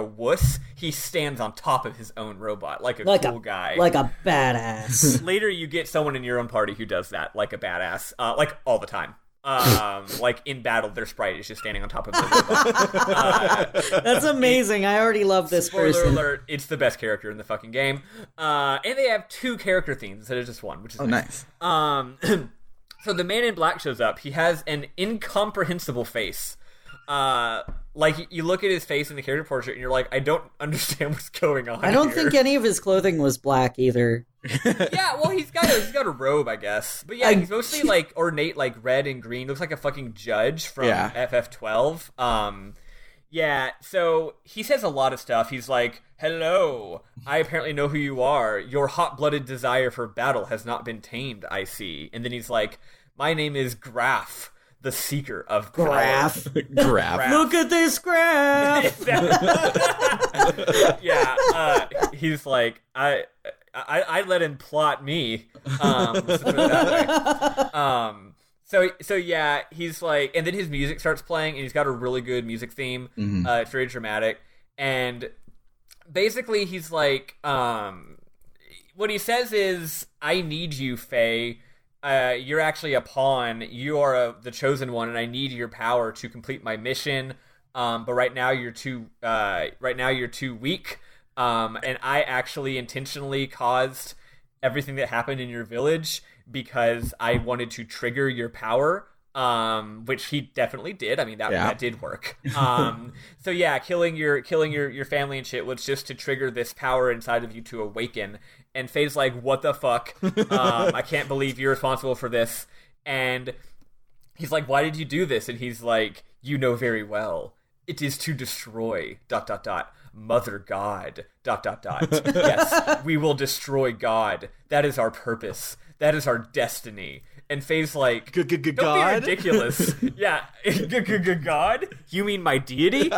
wuss, he stands on top of his own robot, like a cool guy. Like a badass. Later, you get someone in your own party who does that, like a badass, like all the time. Like in battle, their sprite is just standing on top of their robot. That's amazing. I already love this Spoiler person. alert, it's the best character in the fucking game. And they have 2 character themes instead of just one, which is nice. So the man in black shows up. He has an incomprehensible face. Like, you look at his face in the character portrait, and you're like, I don't understand what's going on I don't here. think any of his clothing was black either. Yeah, well, he's got a robe, I guess. But yeah, he's mostly, like, ornate, like, red and green. Looks like a fucking judge from FF12. Yeah, so he says a lot of stuff. He's like, hello, I apparently know who you are. Your hot-blooded desire for battle has not been tamed, I see. And then he's like, my name is Grahf, the seeker of Graph. Graph. Look at this graph. Yeah, he's like, I let him plot me. Let's put it that way. So yeah, he's like, and then his music starts playing, and he's got a really good music theme. It's very dramatic, and basically he's like, what he says is, I need you, Faye. You're actually a pawn. You are the chosen one, and I need your power to complete my mission. But right now you're too weak. And I actually intentionally caused everything that happened in your village because I wanted to trigger your power. Which he definitely did. I mean, that did work. So yeah, killing your family and shit was just to trigger this power inside of you to awaken. And Faye's like, what the fuck? I can't believe you're responsible for this. And he's like, why did you do this? And he's like, you know very well. It is to destroy ... Mother God ... Yes, we will destroy God. That is our purpose. That is our destiny. And Faye's like, don't be ridiculous. Yeah, God? You mean my deity?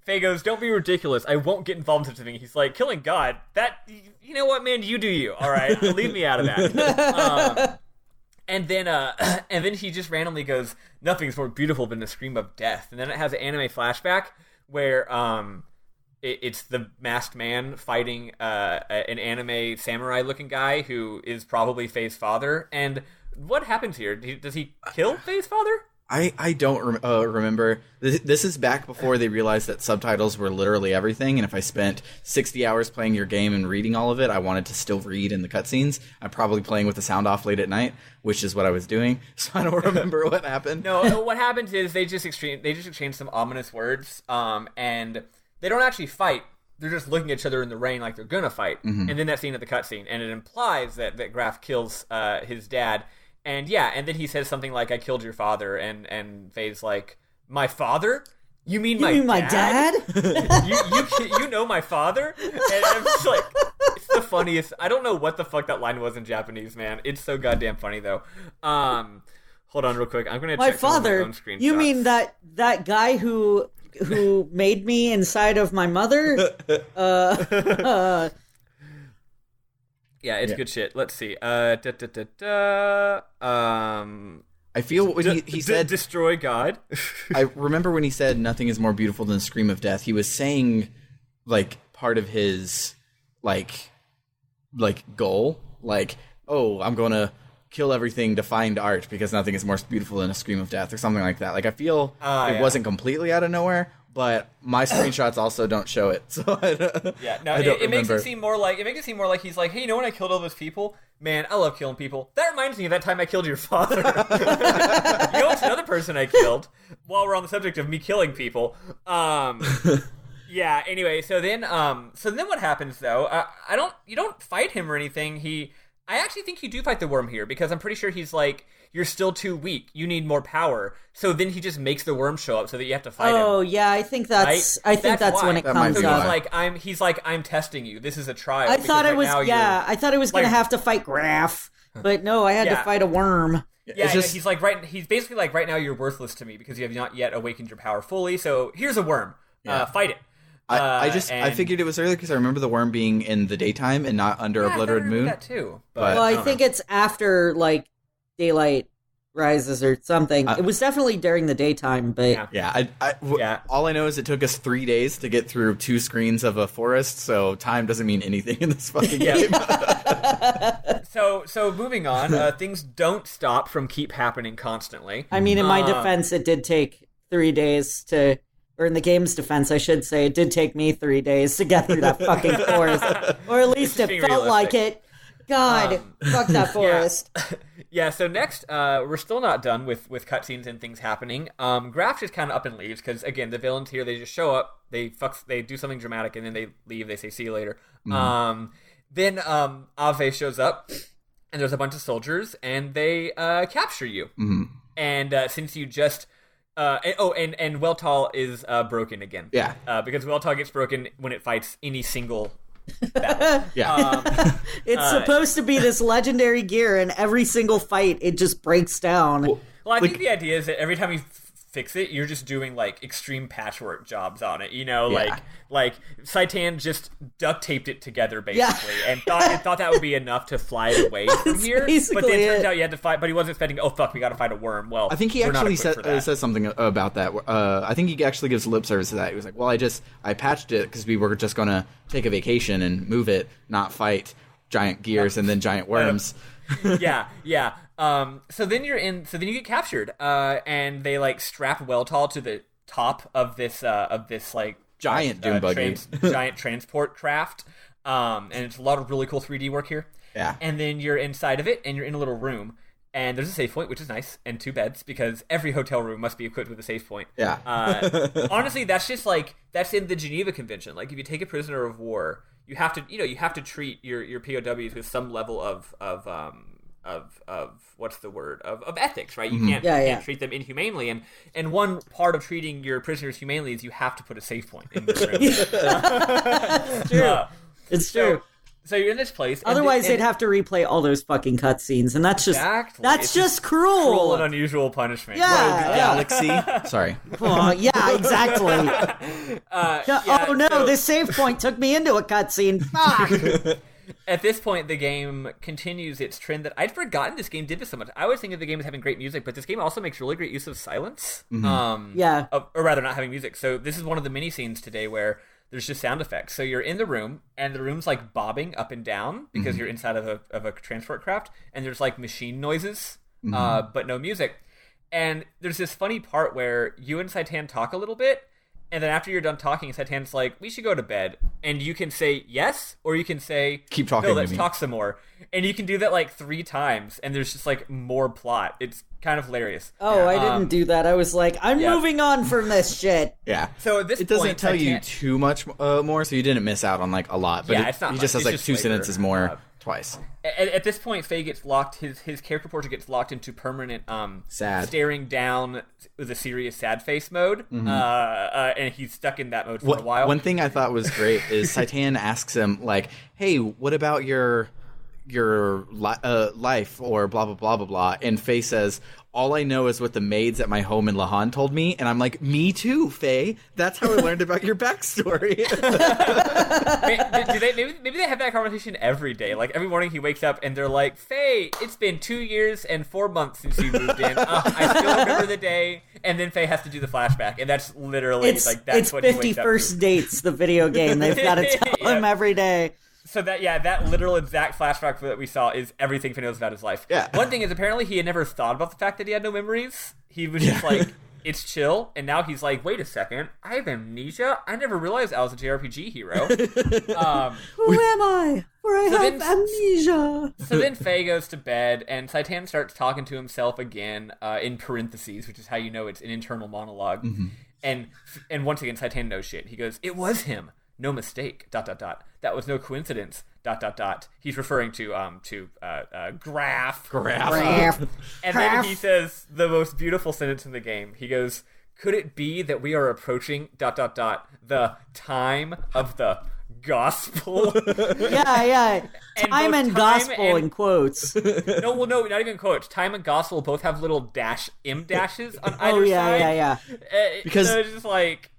Faye goes, don't be ridiculous. I won't get involved in such a thing. He's like, killing God? That, you know what, man? You do you. All right, leave me out of that. And then he just randomly goes, nothing's more beautiful than a scream of death. And then it has an anime flashback where it's the masked man fighting an anime samurai-looking guy who is probably Faye's father. And what happens here? Does he kill Faye's father? I don't remember. This is back before they realized that subtitles were literally everything, and if I spent 60 hours playing your game and reading all of it, I wanted to still read in the cutscenes. I'm probably playing with the sound off late at night, which is what I was doing, so I don't remember what happened. No, what happens is they just exchange some ominous words, and they don't actually fight. They're just looking at each other in the rain like they're gonna fight, and then that scene at the cutscene, and it implies that Grahf kills his dad. And and then he says something like, "I killed your father," and Faye's like, "My father? You mean my dad? you know my father?" And I'm just like, it's the funniest. I don't know what the fuck that line was in Japanese, man. It's so goddamn funny though. Hold on real quick. I'm gonna check some of my own screenshots. You mean that guy who made me inside of my mother? Yeah, it's good shit. Let's see. I feel when he said destroy God. I remember when he said nothing is more beautiful than the scream of death. He was saying like part of his like goal, like, oh, I'm going to kill everything to find art because nothing is more beautiful than a scream of death or something like that. Like I feel it wasn't completely out of nowhere. But my screenshots also don't show it, so it makes it seem more like he's like, hey, you know when I killed all those people? Man, I love killing people. That reminds me of that time I killed your father. You know, it's another person I killed. While we're on the subject of me killing people, Anyway, so then what happens though? You don't fight him or anything. I actually think you do fight the worm here because I'm pretty sure he's like, you're still too weak. You need more power. So then he just makes the worm show up so that you have to fight him. Oh yeah, I think that's when it comes up. He's like, I'm testing you. This is a trial. I thought it was going to have to fight Grahf, but no, I had to fight a worm. Yeah, he's basically like, right now you're worthless to me because you have not yet awakened your power fully. So here's a worm. Fight it. I figured it was earlier because I remember the worm being in the daytime and not under a blood red moon. That too. But I think it's after like daylight rises or something. It was definitely during the daytime, but all I know is it took us 3 days to get through 2 screens of a forest, so time doesn't mean anything in this fucking game. So moving on, things don't stop from keep happening constently. I mean, in my defense, it did take 3 days to. Or in the game's defense, I should say, it did take me 3 days to get through that fucking forest. Or at least it felt like it. God, fuck that forest. So next, we're still not done with cutscenes and things happening. Grahf just kind of up and leaves, because, again, the villains here, they just show up, they do something dramatic, and then they leave, they say, see you later. Then Ave shows up, and there's a bunch of soldiers, and they capture you. And since you just... and Weltall is broken again. Yeah. Because Weltall gets broken when it fights any single battle. It's supposed to be this legendary gear, and every single fight, it just breaks down. Well, I think the idea is that every time you fix it, you're just doing like extreme patchwork jobs on it. You know, like Saitan just duct taped it together basically, and thought that would be enough to fly it away from here. But then it turns out you had to fight. But he wasn't expecting. Oh fuck, we got to fight a worm. Well, I think he actually says something about that. I think he actually gives lip service to that. He was like, "Well, I patched it because we were just gonna take a vacation and move it, not fight giant gears and then giant worms." So then you get captured, and they like strap Weltall to the top of this like giant dune buggy, giant transport craft, and it's a lot of really cool 3D work here. Yeah, and then you're inside of it, and you're in a little room, and there's a save point, which is nice, and 2 beds because every hotel room must be equipped with a save point. Yeah, honestly, that's in the Geneva Convention. Like if you take a prisoner of war, you have to treat your POWs with some level of what's the word of ethics, right? You can't treat them inhumanely, and one part of treating your prisoners humanely is you have to put a save point in the room. It's true. It's true. So you're in this place. Otherwise, they'd have to replay all those fucking cutscenes, and that's just cruel. Cruel and unusual punishment. Yeah, Galaxy. Sorry. Oh, yeah, exactly. This save point took me into a cutscene. Fuck. At this point, the game continues its trend that I'd forgotten this game did this so much. I always think of the game as having great music, but this game also makes really great use of silence. Or rather, not having music. So this is one of the mini scenes today where there's just sound effects. So you're in the room, and the room's like bobbing up and down because you're inside of a transport craft, and there's like machine noises, but no music. And there's this funny part where you and Saitan talk a little bit, and then after you're done talking, Saitan's like, we should go to bed. And you can say yes, or you can say, keep talking no, to let's me. talk some more. And you can do that like 3 times, and there's just like more plot. It's kind of hilarious. Oh, I didn't do that. I was like, I'm moving on from this shit. Yeah. So at this it doesn't point, tell you too much more, so you didn't miss out on like a lot. But it's not he much. just has It's like just 2 later. sentences more twice. At this point, Faye gets locked. His character portrait gets locked into permanent sad, staring down with a serious sad face mode, and he's stuck in that mode for a while. One thing I thought was great is Saitan asks him like, "Hey, what about your life or blah blah blah blah blah?" And Faye says, "All I know is what the maids at my home in Lahan told me." And I'm like, "Me too, Faye. That's how I learned about your backstory." Maybe they have that conversation every day. Like every morning he wakes up and they're like, "Faye, it's been 2 years and 4 months since you moved in. I still remember the day." And then Faye has to do the flashback, and that's literally that's what he wakes up to. 51st Dates, the video game. They've got to tell him every day. So that literal exact flashback that we saw is everything Faye knows about his life. Yeah. One thing is apparently he had never thought about the fact that he had no memories. He was just like, it's chill. And now he's like, wait a second, I have amnesia? I never realized I was a JRPG hero. Who am I? For I have amnesia. So then Faye goes to bed, and Saitan starts talking to himself again, in parentheses, which is how you know it's an internal monologue. Mm-hmm. And once again, Saitan knows shit. He goes, it was him. No mistake. ... That was no coincidence. ... He's referring to Grahf. Grahf. And then he says the most beautiful sentence in the game. He goes, could it be that we are approaching ... the time of the gospel? Yeah. Time and gospel in quotes. No, not even quotes. Time and gospel both have little M dashes on either side. Yeah. Because so it's just like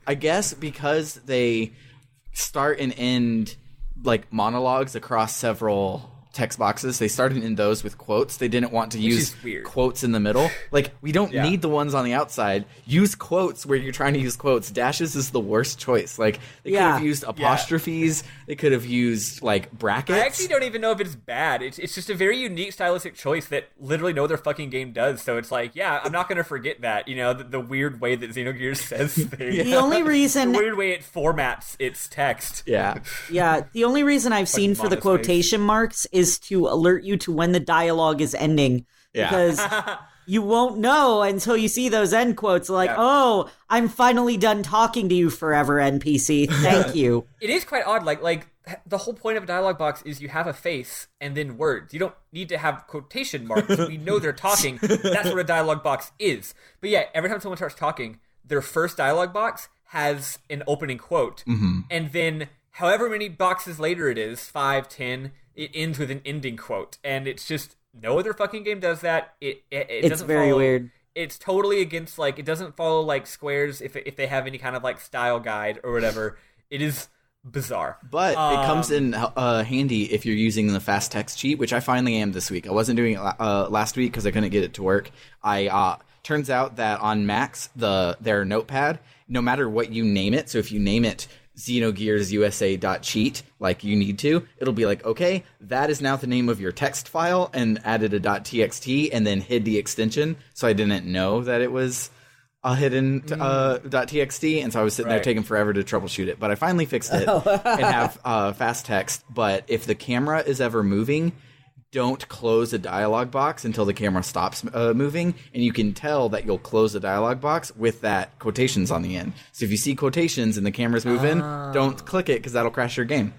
I guess because they start and end like monologues across several text boxes, they started in those with quotes. They didn't want to use quotes in the middle. Like, we don't need the ones on the outside. Use quotes where you're trying to use quotes. Dashes is the worst choice. Like, they could have used apostrophes. They could have used, like, brackets. I actually don't even know if it's bad. It's just a very unique stylistic choice that literally no other fucking game does. So it's like, I'm not going to forget that. You know, the weird way that Xenogears says things. The only reason... The weird way it formats its text. Yeah, the only reason I've seen for the quotation marks is to alert you to when the dialogue is ending. Because you won't know until you see those end quotes. Like, oh, I'm finally done talking to you forever, NPC. Thank you. It is quite odd. Like the whole point of a dialogue box is you have a face and then words. You don't need to have quotation marks. We know they're talking. That's what a dialogue box is. But every time someone starts talking, their first dialogue box has an opening quote. Mm-hmm. And then however many boxes later it is, 5, 10, it ends with an ending quote. And it's just, no other fucking game does that. It's doesn't very follow, weird. It's totally against, like, it doesn't follow, like, Square's if they have any kind of, like, style guide or whatever. It is bizarre. But it comes in handy if you're using the fast text cheat, which I finally am this week. I wasn't doing it last week because I couldn't get it to work. Turns out that on Macs, their notepad, no matter what you name it, so if you name it Xenogears USA.cheat, like you need to, it'll be like, okay, that is now the name of your text file, and added a .txt and then hid the extension, so I didn't know that it was a hidden .txt, and so I was sitting there taking forever to troubleshoot it, but I finally fixed it and have fast text. But if the camera is ever moving, don't close a dialog box until the camera stops moving, and you can tell that you'll close the dialog box with that quotations on the end. So if you see quotations and the camera's moving, don't click it because that'll crash your game.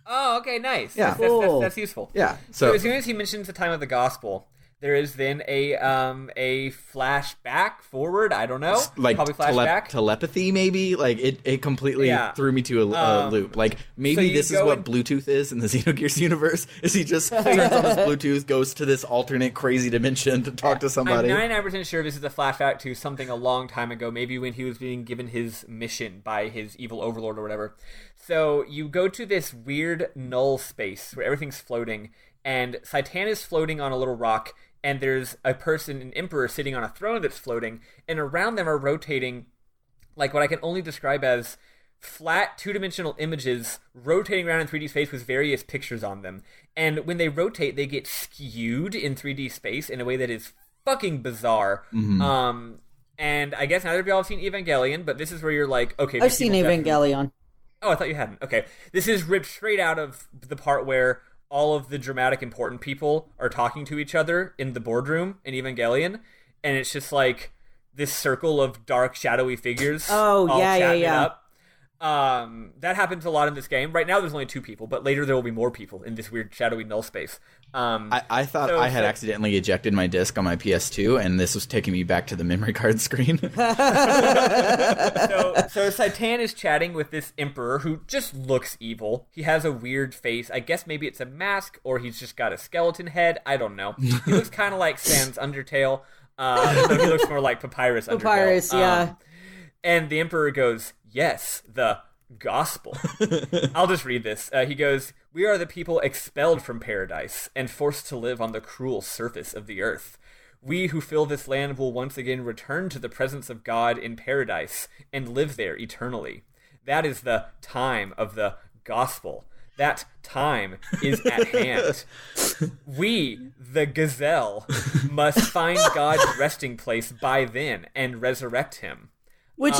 Oh, okay, nice. Yeah. That's useful. Yeah. So as soon as he mentions the time of the gospel, there is then a flashback forward. I don't know, like probably flashback. Telepathy, maybe. Like it completely threw me to a loop. Like maybe this is what Bluetooth is in the Xenogears universe. Is he just turns on his Bluetooth, goes to this alternate crazy dimension to talk to somebody? I'm 99% sure this is a flashback to something a long time ago, maybe when he was being given his mission by his evil overlord or whatever. So you go to this weird null space where everything's floating, and Saitan is floating on a little rock. And there's a person, an emperor, sitting on a throne that's floating, and around them are rotating, like what I can only describe as flat two-dimensional images rotating around in 3D space with various pictures on them. And when they rotate, they get skewed in 3D space in a way that is fucking bizarre. And I guess neither of y'all have seen Evangelion, but this is where you're like, okay, I've seen Evangelion. Oh, I thought you hadn't. Okay. This is ripped straight out of the part where all of the dramatic, important people are talking to each other in the boardroom in Evangelion, and it's just like this circle of dark, shadowy figures. Oh, all chatting it yeah. up. That happens a lot in this game. Right now there's only 2 people, but later there will be more people in this weird shadowy null space. I thought I had accidentally ejected my disc on my PS2, and this was taking me back to the memory card screen. So Saitan is chatting with this emperor who just looks evil. He has a weird face. I guess maybe it's a mask, or he's just got a skeleton head. I don't know. He looks kind of like Sans Undertale. So he looks more like Papyrus Undertale. Papyrus, yeah. And the emperor goes, yes, the gospel. I'll just read this. He goes, we are the people expelled from paradise and forced to live on the cruel surface of the earth. We who fill this land will once again return to the presence of God in paradise and live there eternally. That is the time of the gospel. That time is at hand. We, the gazelle, must find God's resting place by then and resurrect him. Which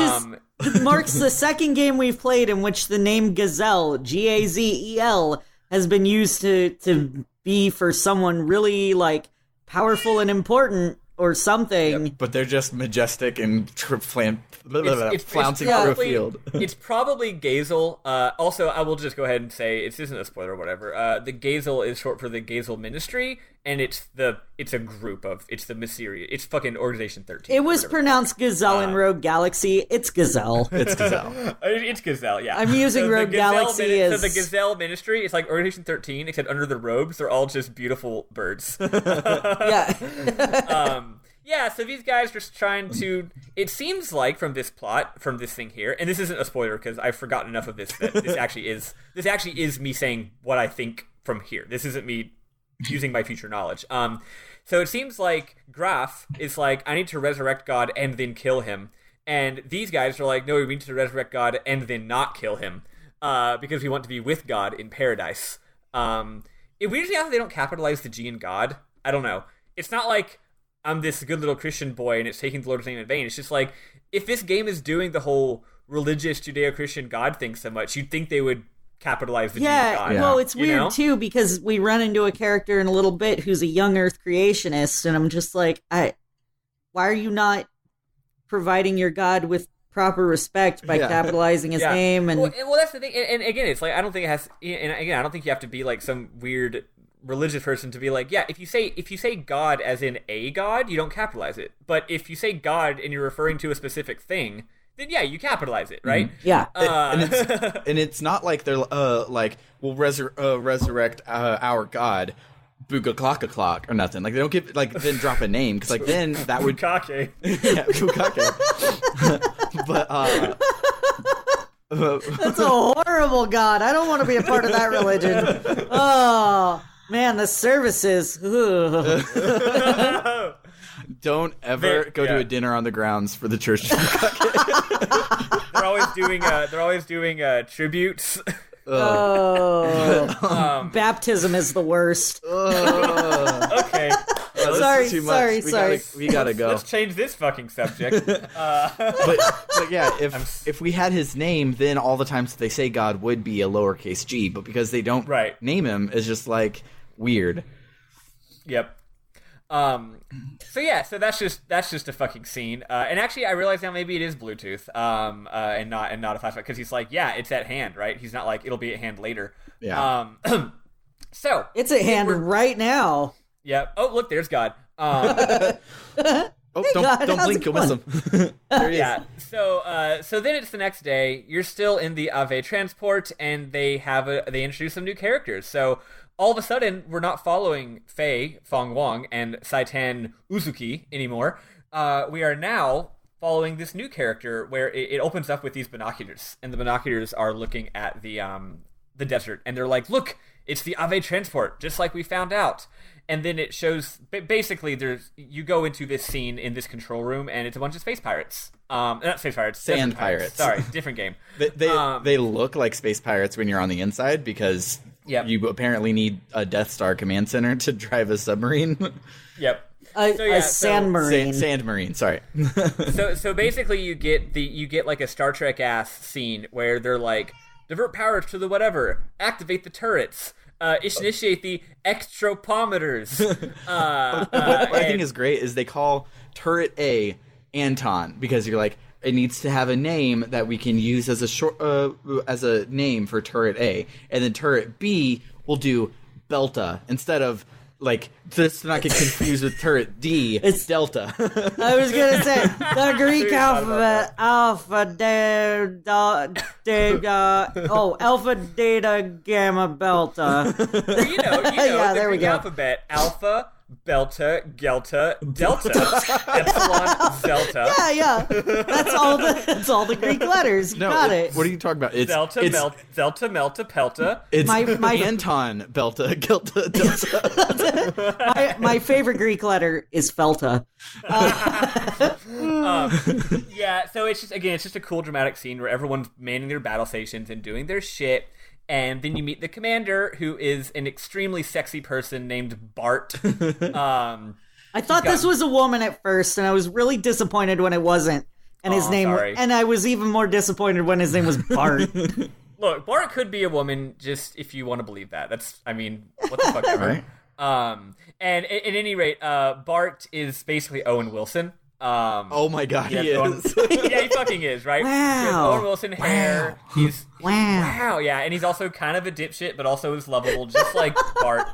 marks the second game we've played in which the name Gazelle, Gazel, has been used to be for someone really, like, powerful and important or something. Yep, but they're just majestic and flouncing through a field. It's probably Gazel. Also, I will just go ahead and say, this isn't a spoiler or whatever. The Gazel is short for the Gazel Ministry, and it's the Mysterious. It's fucking Organization 13. It was pronounced Gazelle in Rogue Galaxy. It's Gazelle. It's Gazelle. It's Gazelle, yeah. I'm using Rogue Galaxy as... So the Gazelle Ministry, it's like Organization 13, except under the robes, they're all just beautiful birds. Yeah. Yeah, so these guys are trying to... It seems like from this plot, from this thing here, and this isn't a spoiler because I've forgotten enough of this, that this actually is me saying what I think from here. This isn't me using my future knowledge. So it seems like Grahf is like, I need to resurrect God and then kill him. And these guys are like, no, we need to resurrect God and then not kill him. Because we want to be with God in paradise. It weirdly how they don't capitalize the G in God. I don't know. It's not like I'm this good little Christian boy and it's taking the Lord's name in vain. It's just like, if this game is doing the whole religious Judeo-Christian God thing so much, you'd think they would capitalize the G in God. Yeah, well, it's weird, too, because we run into a character in a little bit who's a young Earth creationist, and I'm just like, why are you not providing your God with proper respect by capitalizing his name? And well, that's the thing. And again, it's like, I don't think it has... And again, I don't think you have to be like some weird religious person to be like, yeah, if you say God as in a God, you don't capitalize it. But if you say God and you're referring to a specific thing, then yeah, you capitalize it, right? Yeah. And it's not like they're like, we'll resurrect our God, Booga Clocka Clock, or nothing. Like, they don't give, like, then drop a name, because, like, then that would... Bukake. Yeah, Bukake. But, that's a horrible God. I don't want to be a part of that religion. Oh, man, the services. Don't ever go to a dinner on the grounds for the church. They're always doing tributes. Baptism is the worst. Okay. Sorry. We gotta go. Let's change this fucking subject. But yeah, if we had his name, then all the times that they say God would be a lowercase g. But because they don't name him, it's just like weird. Yep. So that's just a fucking scene. And actually, I realize now maybe it is Bluetooth, and not a flashback, because he's like, yeah, it's at hand, right? He's not like, it'll be at hand later. Yeah. So it's at hand right now. Yeah. Oh, look, there's God. Don't blink, you'll miss him. There he is. So then it's the next day. You're still in the Ave transport, and they introduce some new characters. So all of a sudden, we're not following Fei Fong Wong and Saitan Uzuki anymore. We are now following this new character where it opens up with these binoculars, and the binoculars are looking at the desert, and they're like, "Look, it's the Ave transport, just like we found out." And then it shows, basically, you go into this scene in this control room, and it's a bunch of space pirates. Not space pirates. Sand pirates. Sorry, different game. They look like space pirates when you're on the inside, because you apparently need a Death Star command center to drive a submarine. Yep. A sand marine. Sand marine. Sorry. So basically, you get like a Star Trek ass scene where they're like, divert power to the whatever, activate the turrets, initiate the extropometers. What I think is great is they call turret A Anton because you're like, it needs to have a name that we can use as a name for turret A, and then turret B will do Belta instead of like just to not get confused with turret D. It's Delta. I was gonna say the Greek alphabet: alpha, alpha, data, gamma, belta. Well, you know Yeah, the there we Greek go. alphabet: alpha, belta, gelta, delta, epsilon, zelta. Yeah. That's all the Greek letters. You got it. What are you talking about? It's Delta, zelta, melta, pelta. It's My- Anton Belta Gilta Delta. My favorite Greek letter is felta. Yeah, so it's just a cool dramatic scene where everyone's manning their battle stations and doing their shit. And then you meet the commander, who is an extremely sexy person named Bart. I thought this was a woman at first, and I was really disappointed when it wasn't. And his name, sorry. and I was even more disappointed when his name was Bart. Look, Bart could be a woman, just if you want to believe that. What the fuck ever. Right. And at any rate, Bart is basically Owen Wilson. Oh my god, he is. Yeah, he fucking is, right? Wow. He has Owen Wilson hair. Wow. Wow, yeah, and he's also kind of a dipshit, but also is lovable, just like Bart.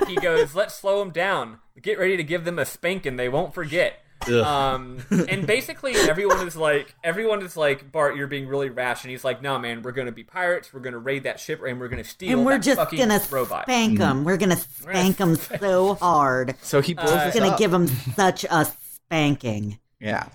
He goes, let's slow him down. Get ready to give them a spanking they won't forget. And basically everyone is like, Bart, you're being really rash, and he's like, no man, we're gonna be pirates, we're gonna raid that ship, and we're gonna steal And we're that just fucking gonna robot. spank him. We're gonna spank him so hard. So he blows We're this gonna up. give him such a spanking. Yeah.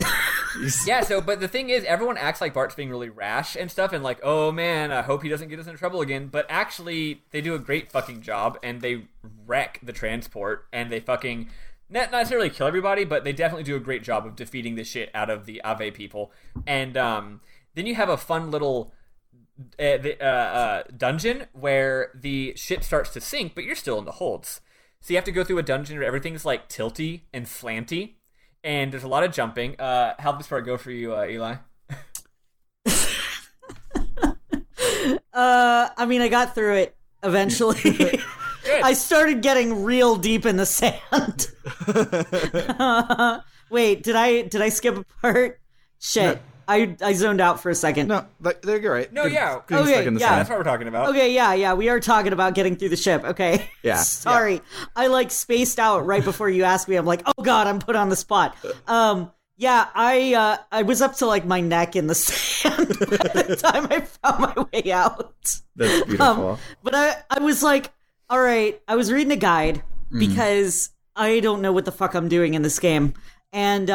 Yeah, but the thing is, everyone acts like Bart's being really rash and stuff, and like, oh man, I hope he doesn't get us into trouble again. But actually, they do a great fucking job, and they wreck the transport, and they fucking not necessarily kill everybody, but they definitely do a great job of defeating the shit out of the Ave people. And then you have a fun little dungeon where the ship starts to sink, but you're still in the holds. So you have to go through a dungeon where everything's like tilty and slanty. And there's a lot of jumping. How'd this part go for you, Eli? I mean, I got through it eventually. I started getting real deep in the sand. Wait, did I skip a part? Shit. I zoned out for a second. No, you're right. No, yeah. Good Okay, stuck in the yeah. sand. That's what we're talking about. Okay, yeah, we are talking about getting through the ship. Okay. Yeah. Sorry. I like spaced out right before you asked me. I'm like, oh god, I'm put on the spot. Yeah, I was up to like my neck in the sand by the time I found my way out. That's beautiful. But I was like, all right, I was reading a guide because I don't know what the fuck I'm doing in this game. And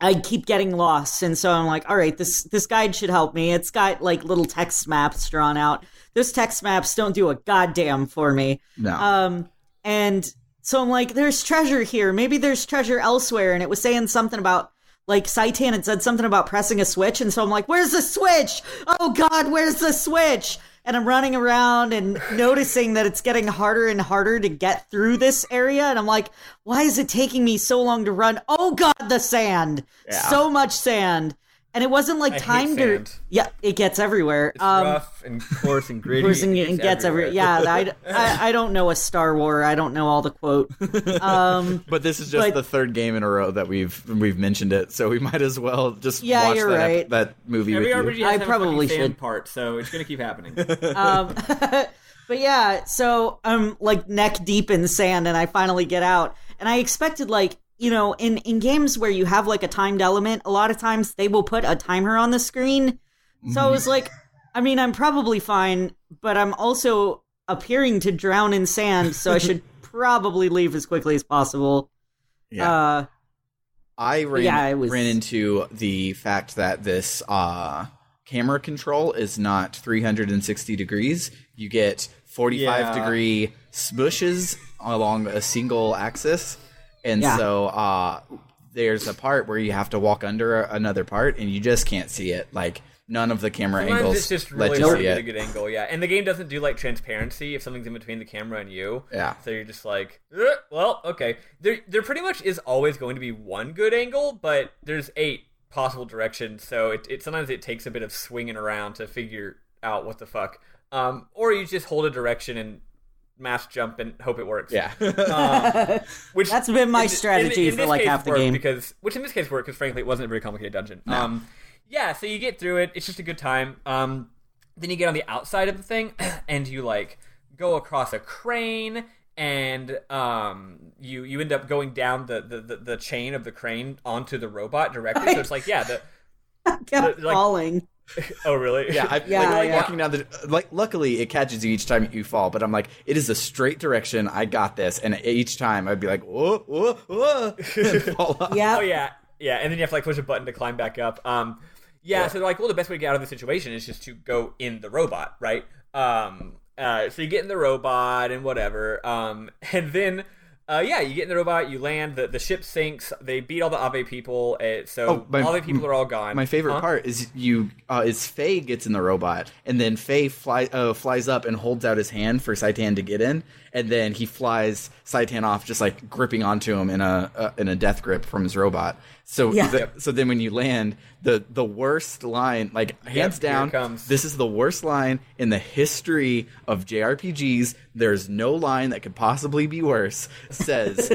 I keep getting lost, and so I'm like, all right, this guide should help me. It's got like little text maps drawn out. Those text maps don't do a goddamn for me. No. And so I'm like, there's treasure here. Maybe there's treasure elsewhere. And it was saying something about, like, Saitan had said something about pressing a switch. And so I'm like, where's the switch? Oh god, where's the switch? And I'm running around and noticing that it's getting harder and harder to get through this area. And I'm like, why is it taking me so long to run? Oh god, the sand. Yeah. So much sand. And it wasn't like I timed hate or sand. yeah, it gets everywhere. It's rough and coarse and gritty. Coarse and It's gets everywhere. everywhere. Yeah, I don't know a Star War. I don't know all the quote. But this is just but- the third game in a row that we've mentioned it, so we might as well just Yeah, watch you're that, right. that movie Every with RPG you. has I to have probably a fucking sand should. part, so it's gonna keep happening. But yeah, so I'm like neck deep in sand and I finally get out. And I expected like, you know, in games where you have like a timed element, a lot of times they will put a timer on the screen. So I was like, I mean, I'm probably fine, but I'm also appearing to drown in sand, so I should probably leave as quickly as possible. Yeah. I ran it was- into the fact that this camera control is not 360 degrees. You get 45 degree smooshes along a single axis. And so there's a part where you have to walk under another part and you just can't see it. Like none of the camera Sometimes angles it's just let really you hard see to get it. a good angle, yeah. And the game doesn't do like transparency if something's in between the camera and you. Yeah. So you're just like, well, okay. There pretty much is always going to be one good angle, but there's 8 possible directions, so it sometimes it takes a bit of swinging around to figure out what the fuck. Or you just hold a direction and mass jump and hope it works. Yeah. Which That's been my strategy in for this like case half the worked game. Which in this case worked because frankly it wasn't a very complicated dungeon. No. Yeah, so you get through it. It's just a good time. Then you get on the outside of the thing and you like go across a crane and you end up going down the chain of the crane onto the robot directly. So it's like I kept falling. Oh really? Yeah, walking down the luckily it catches you each time you fall, but I'm like, it is a straight direction. I got this, and each time I'd be like, whoa, whoa, whoa, and fall off. Yeah. Oh yeah, and then you have to like push a button to climb back up. So they're like, well, the best way to get out of the situation is just to go in the robot, right? So you get in the robot and whatever, and then. You get in the robot, you land, the ship sinks, they beat all the Ave people, all the people are all gone. My favorite part is Faye gets in the robot, and then Faye flies up and holds out his hand for Saitan to get in, and then he flies Saitan off, just like gripping onto him in a death grip from his robot. So so then when you land, the worst line, like hands down, this is the worst line in the history of JRPGs. There's no line that could possibly be worse. Says,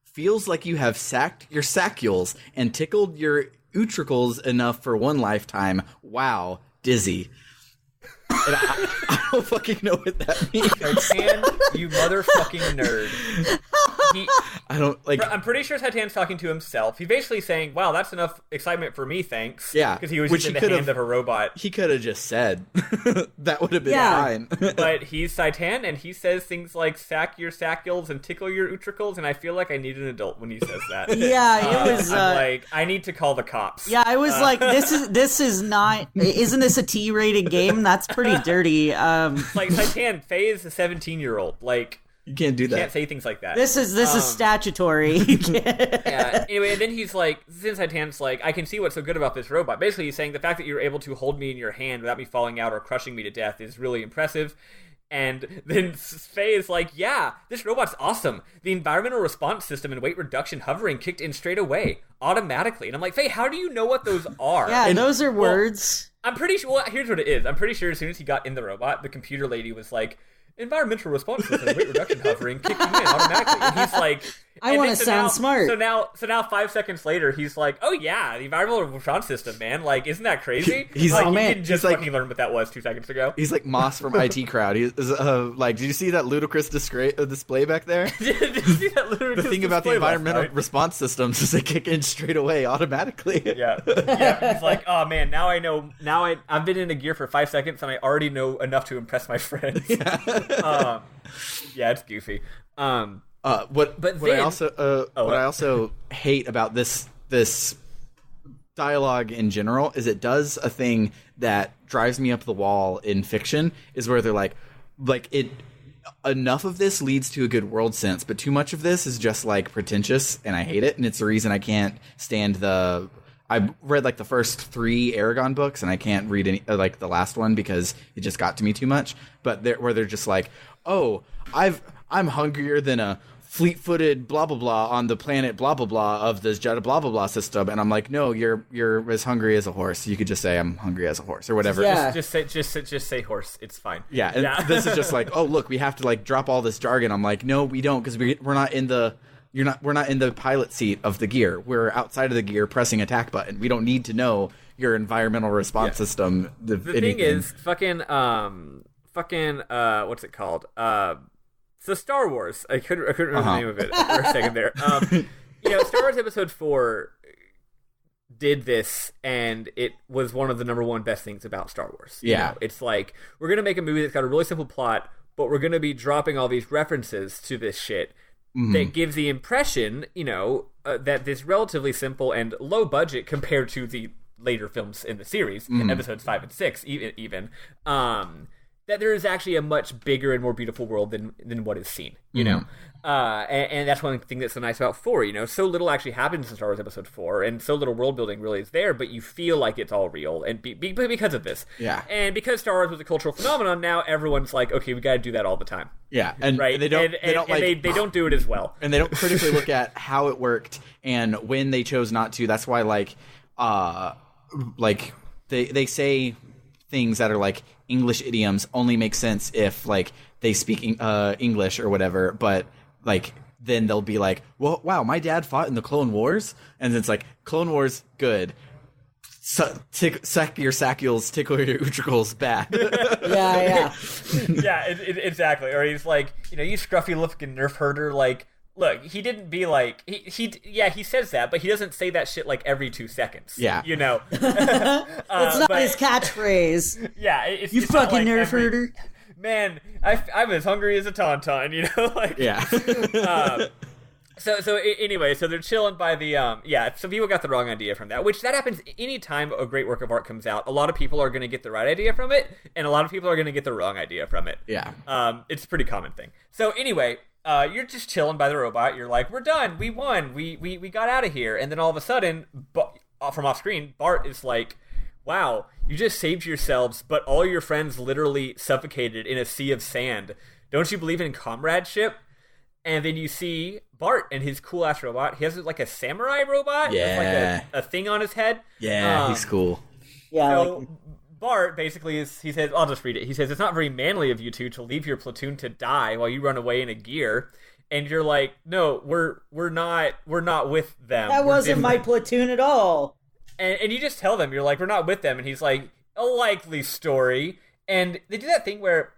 feels like you have sacked your saccules and tickled your utricles enough for one lifetime. Wow, dizzy. And I don't fucking know what that means. Saitan, you motherfucking nerd. I don't like. I'm pretty sure Saitan's talking to himself. He's basically saying, "Wow, that's enough excitement for me, thanks." Yeah, because he was just in the hand of a robot. He could have just said that would have been fine. But he's Saitan, and he says things like "sack your saccules" and "tickle your utricles," and I feel like I need an adult when he says that. Yeah, it was. I'm like, I need to call the cops. Yeah, I was like, this is not. Isn't this a T-rated game? That's pretty dirty. Like Saitan, Faye is a 17-year-old. Like. You can't do that. You can't say things like that. This is statutory. Yeah. Anyway, and then he's like, since Saitan's like, I can see what's so good about this robot. Basically, he's saying the fact that you're able to hold me in your hand without me falling out or crushing me to death is really impressive. And then Faye is like, yeah, this robot's awesome. The environmental response system and weight reduction hovering kicked in straight away, automatically. And I'm like, Faye, how do you know what those are? Yeah, and those are words. I'm pretty sure, well, here's what it is. I'm pretty sure as soon as he got in the robot, the computer lady was like, environmental response system, weight reduction hovering, kicking in automatically. And he's like, I want to sound smart. So now 5 seconds later, he's like, oh yeah, the environmental response system, man. Like, isn't that crazy? He's like, oh, he man. didn't just fucking learn what that was 2 seconds ago. He's like Moss from IT Crowd. He's like, did you see that ludicrous display back there? Did you see that ludicrous The thing about the environmental response systems is they kick in straight away automatically. Yeah. He's like, oh man, now I know. Now I've been in a gear for 5 seconds and I already know enough to impress my friends. Yeah, it's goofy. What I also hate about this dialogue in general is it does a thing that drives me up the wall in fiction, is where they're like it. Enough of this leads to a good world sense, but too much of this is just like pretentious, and I hate it. And it's the reason I can't stand I read like the first 3 Aragon books, and I can't read any like the last one because it just got to me too much. But they're just like, oh, I'm hungrier than a fleet-footed blah blah blah on the planet blah blah blah of this jet blah blah blah system, and I'm like, no, you're as hungry as a horse. You could just say I'm hungry as a horse or whatever. Yeah. Just say horse. It's fine. Yeah, and this is just like, oh look, we have to like drop all this jargon. I'm like, no, we don't, because we're not in the we're not in the pilot seat of the gear. We're outside of the gear pressing attack button. We don't need to know your environmental response system. The thing is, fucking what's it called? So Star Wars. I couldn't remember the name of it for a second there. Star Wars Episode 4 did this, and it was one of the number one best things about Star Wars. Yeah. It's like, we're going to make a movie that's got a really simple plot, but we're going to be dropping all these references to this shit that gives the impression, that this relatively simple and low budget compared to the later films in the series, episodes 5 and 6, even that there is actually a much bigger and more beautiful world than what is seen, you know? And that's one thing that's so nice about 4, you know? So little actually happens in Star Wars Episode 4, and so little world building really is there, but you feel like it's all real, and because of this. Yeah. And because Star Wars was a cultural phenomenon, now everyone's like, okay, we gotta do that all the time. Yeah, and right? they don't do it as well. And they don't critically look at how it worked and when they chose not to. That's why, they say things that are like English idioms only make sense if they speak English or whatever, but then they'll be like, well, wow, my dad fought in the Clone Wars, and it's like, Clone Wars, good. Sack your sacules, tickle your utricles, bad. Yeah. Yeah, exactly. Or he's like, you know, you scruffy looking nerf herder, like, look, he didn't be like, he says that, but he doesn't say that shit every 2 seconds. Yeah. You know? It's not his catchphrase. Yeah. You fucking nerf herder. Man, I'm as hungry as a tauntaun, you know? Yeah. So anyway, so they're chilling by the some people got the wrong idea from that, which that happens anytime a great work of art comes out. A lot of people are going to get the right idea from it, and a lot of people are going to get the wrong idea from it. Yeah. It's a pretty common thing. So anyway, you're just chilling by the robot. You're like, we're done. We won. We got out of here. And then all of a sudden, from off screen, Bart is like, wow, you just saved yourselves, but all your friends literally suffocated in a sea of sand. Don't you believe in comradeship? And then you see Bart and his cool-ass robot. He has like a samurai robot. Yeah. With like a thing on his head. Yeah, he's cool. Yeah. So Bart basically he says, I'll just read it. He says, it's not very manly of you two to leave your platoon to die while you run away in a gear. And you're like, no, we're not with them. That wasn't my platoon at all. And you just tell them, you're like, we're not with them. And he's like, a likely story. And they do that thing where,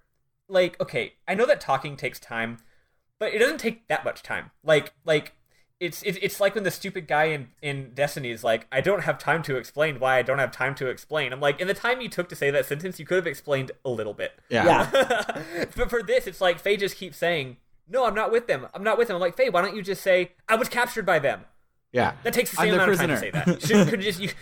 like, okay, I know that talking takes time, but it doesn't take that much time. It's like when the stupid guy in Destiny is like, I don't have time to explain why I don't have time to explain. I'm like, in the time you took to say that sentence, you could have explained a little bit. Yeah. But for this, it's like Faye just keeps saying, no, I'm not with them. I'm not with them. I'm like, Faye, why don't you just say, I was captured by them? Yeah. That takes the same amount of time to say that.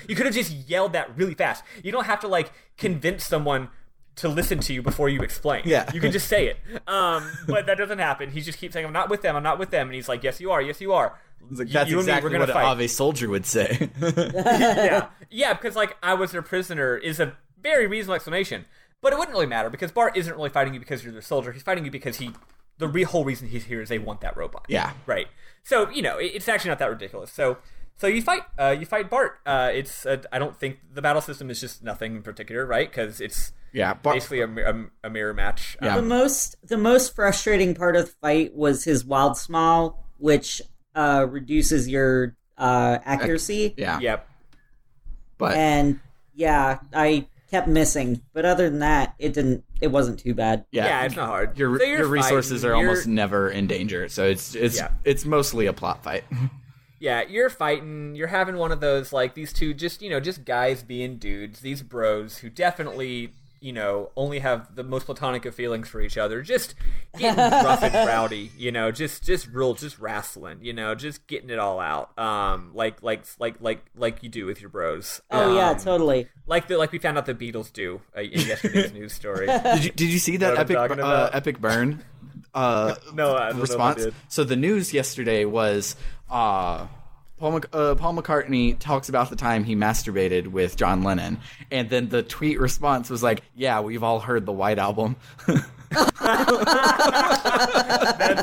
You could have just yelled that really fast. You don't have to convince someone to listen to you before you explain. Yeah. You can just say it. But that doesn't happen. He just keeps saying, I'm not with them. And he's like, yes, you are. Yes, you are. Like, that's exactly what an Ave soldier would say. Yeah, because I was their prisoner is a very reasonable explanation. But it wouldn't really matter because Bart isn't really fighting you because you're their soldier. He's fighting you because the whole reason he's here is they want that robot. Yeah. Right. So, it's actually not that ridiculous. So you fight Bart. I don't think the battle system is just nothing in particular, right? Because it's basically a mirror match. Yeah. The most frustrating part of the fight was his wild smile, which reduces your accuracy. Yeah. Yep. But I kept missing, but other than that, it wasn't too bad. Yeah, it's not hard. Your resources are almost never in danger, so it's mostly a plot fight. Yeah, you're fighting, you're having one of those, these two just guys being dudes, these bros who definitely, only have the most platonic of feelings for each other, just getting rough and rowdy, just wrestling, just getting it all out, like you do with your bros. Oh yeah, totally. Like we found out the Beatles do in yesterday's news story. Did you see that epic burn? No, I don't response. know if I did. So the news yesterday was Paul McCartney talks about the time he masturbated with John Lennon, and then the tweet response was like, "Yeah, we've all heard the White Album." That's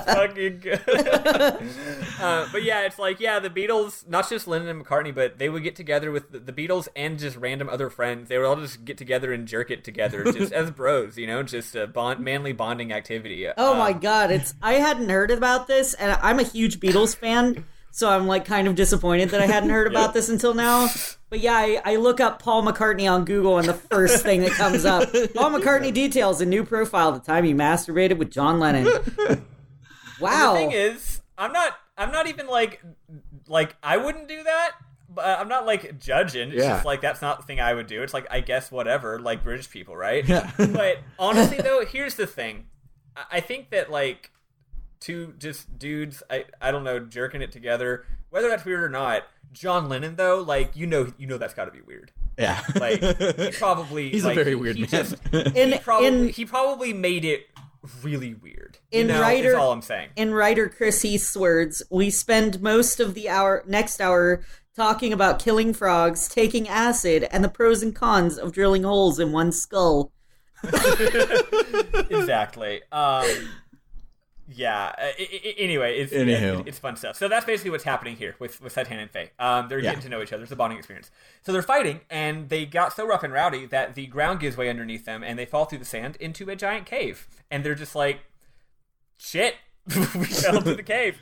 fucking good. But yeah, it's the Beatles, not just Lennon and McCartney, but they would get together with the Beatles and just random other friends. They would all just get together and jerk it together, just as bros, just a manly bonding activity. Oh my god, I hadn't heard about this, and I'm a huge Beatles fan, so I'm kind of disappointed that I hadn't heard about this until now. But yeah, I look up Paul McCartney on Google, and the first thing that comes up, Paul McCartney details a new profile the time he masturbated with John Lennon. Wow. And the thing is, I'm not even I wouldn't do that, but I'm not judging. It's just that's not the thing I would do. It's I guess whatever, British people, right? Yeah. But honestly though, here's the thing. I think that two just dudes, I don't know, jerking it together. Whether that's weird or not, John Lennon though, like you know that's got to be weird. Yeah, like he probably he's like, a very weird man. He probably made it really weird. Is all I'm saying. In writer Chris Heath's words, we spend most of the next hour talking about killing frogs, taking acid, and the pros and cons of drilling holes in one's skull. Exactly. Yeah. Anyway, it's fun stuff. So that's basically what's happening here with Saitan and Faye. They're getting to know each other. It's a bonding experience. So they're fighting, and they got so rough and rowdy that the ground gives way underneath them, and they fall through the sand into a giant cave. And they're just like, shit, we fell to the cave.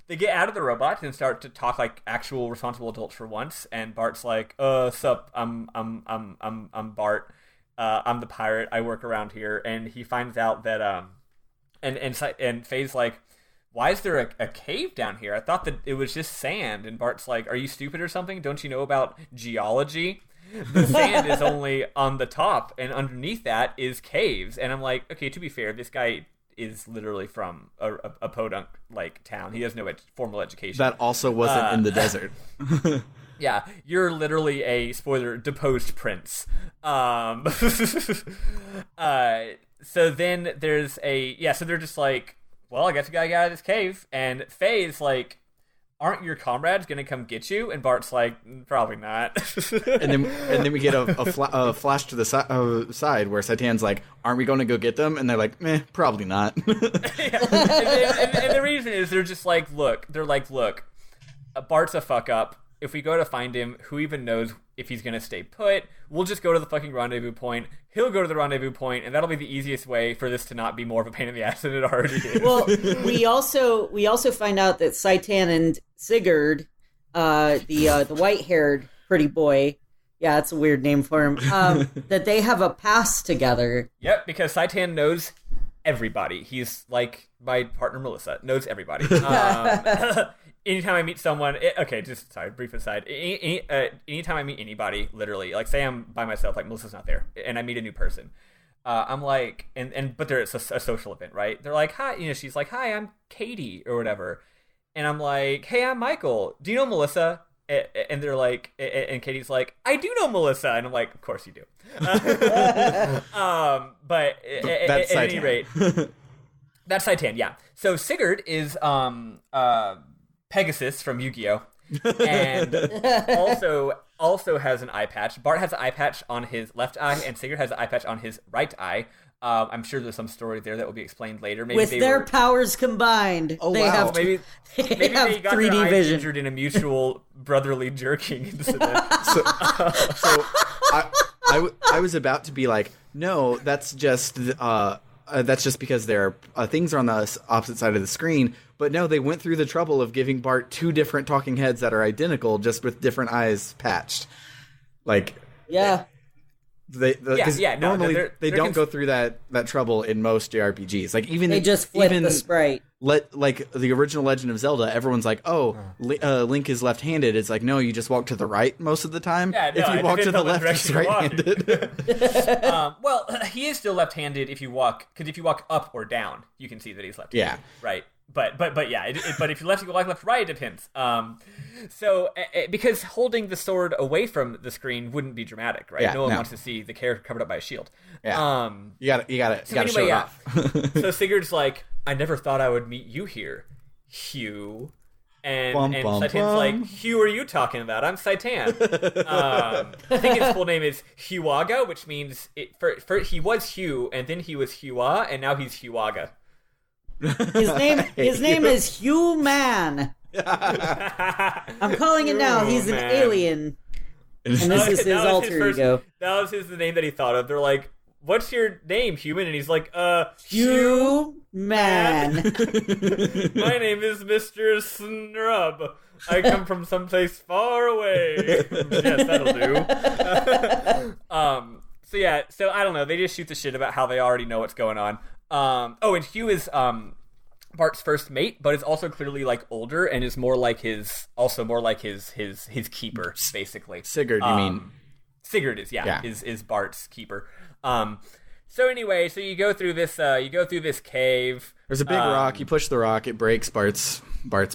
They get out of the robot and start to talk like actual responsible adults for once. And Bart's like, sup, I'm Bart. I'm the pirate. I work around here. And he finds out that and Faye's like, why is there a cave down here? I thought that it was just sand. And Bart's like, are you stupid or something? Don't you know about geology? The sand is only on the top, and underneath that is caves. And I'm like, okay, to be fair, this guy is literally from a podunk like town. He has no formal education. That also wasn't in the desert. Yeah, you're literally a, spoiler, deposed prince. So then there's so they're just like, well, I guess we gotta get out of this cave. And Faye's like, aren't your comrades gonna come get you? And Bart's like, probably not. and then we get a flash to the side where Saitan's like, aren't we going to go get them? And they're like, probably not. and the reason is they're just like, look, Bart's a fuck up. If we go to find him, who even knows if he's going to stay put? We'll just go to the fucking rendezvous point. He'll go to the rendezvous point, and that'll be the easiest way for this to not be more of a pain in the ass than it already is. Well, we also find out that Saitan and Sigurd, the white-haired pretty boy, yeah, that's a weird name for him, that they have a past together. Yep, because Saitan knows everybody. He's like my partner Melissa, knows everybody. Anytime I meet someone, brief aside. Anytime I meet anybody, literally, like say I'm by myself, like Melissa's not there, and I meet a new person, I'm like, but there's a social event, right? They're like, hi, she's like, hi, I'm Katie or whatever, and I'm like, hey, I'm Michael. Do you know Melissa? And they're like, and Katie's like, I do know Melissa, and I'm like, of course you do. But at any rate, that's Saitan, yeah. So Sigurd is Pegasus from Yu-Gi-Oh! And also has an eye patch. Bart has an eye patch on his left eye, and Sigurd has an eye patch on his right eye. I'm sure there's some story there that will be explained later. Maybe with their powers combined, they have maybe they got 3D their eyes vision injured in a mutual brotherly jerking incident. So I was about to be like, no, that's just because their things are on the opposite side of the screen. But no, they went through the trouble of giving Bart two different talking heads that are identical, just with different eyes patched. Like, yeah. Normally they don't go through that trouble in most JRPGs. Like they just flip the sprite. Like the original Legend of Zelda, everyone's like, "Oh, Link is left-handed." It's like, no, you just walk to the right most of the time. Yeah, no, if you walk to the left, it's right-handed. Well, he is still left-handed if you walk up or down, you can see that he's left-handed. Yeah, right. But yeah, but if you walk left right, it depends. So because holding the sword away from the screen wouldn't be dramatic, right? Yeah, no one wants to see the character covered up by a shield. Yeah. You gotta show it off. So Sigurd's like, I never thought I would meet you here, Hugh. And Saitan's like, Hugh, are you talking about? I'm Saitan. I think his full name is Huaga, which means he was Hugh, and then he was Hua, and now he's Huaga. His name is Hugh Man. I'm calling it now. He's an alien, and this is his alter ego. That was the name that he thought of. They're like, "What's your name, human?" And he's like, Hugh Man. My name is Mr. Snrub. I come from someplace far away. Yes, that'll do. So I don't know. They just shoot the shit about how they already know what's going on. And Hugh is Bart's first mate, but is also clearly like older and is more like his keeper, basically. Sigurd, you mean? Sigurd is is Bart's keeper. So anyway, so you go through this cave. There's a big rock. You push the rock. It breaks Bart's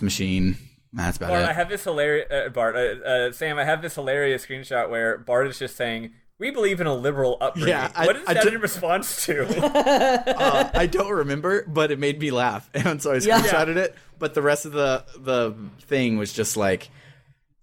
machine. That's about Bart, it. I have this hilarious Sam. I have this hilarious screenshot where Bart is just saying, "We believe in a liberal upbringing." Yeah, what is that in response to? I don't remember, but it made me laugh, and so I screenshotted it. But the rest of the thing was just like,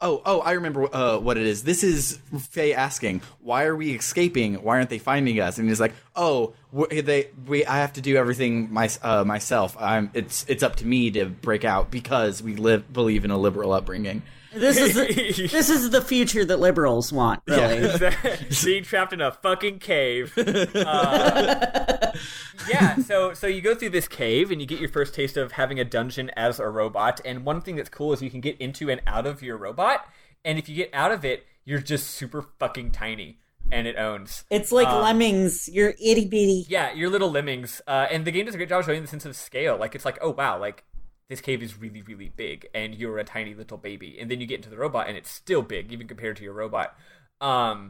oh, I remember what it is. This is Faye asking, "Why are we escaping? Why aren't they finding us?" And he's like, "Oh, I have to do everything myself. It's up to me to break out because we believe in a liberal upbringing." This is the future that liberals want, really. Yeah. Being trapped in a fucking cave. So you go through this cave and you get your first taste of having a dungeon as a robot. And one thing that's cool is you can get into and out of your robot. And if you get out of it, you're just super fucking tiny. And it owns. It's like lemmings. You're itty bitty. Yeah, you're little lemmings. And the game does a great job showing the sense of scale. Like, it's like, oh wow, like, this cave is really, really big, and you're a tiny little baby. And then you get into the robot, and it's still big, even compared to your robot.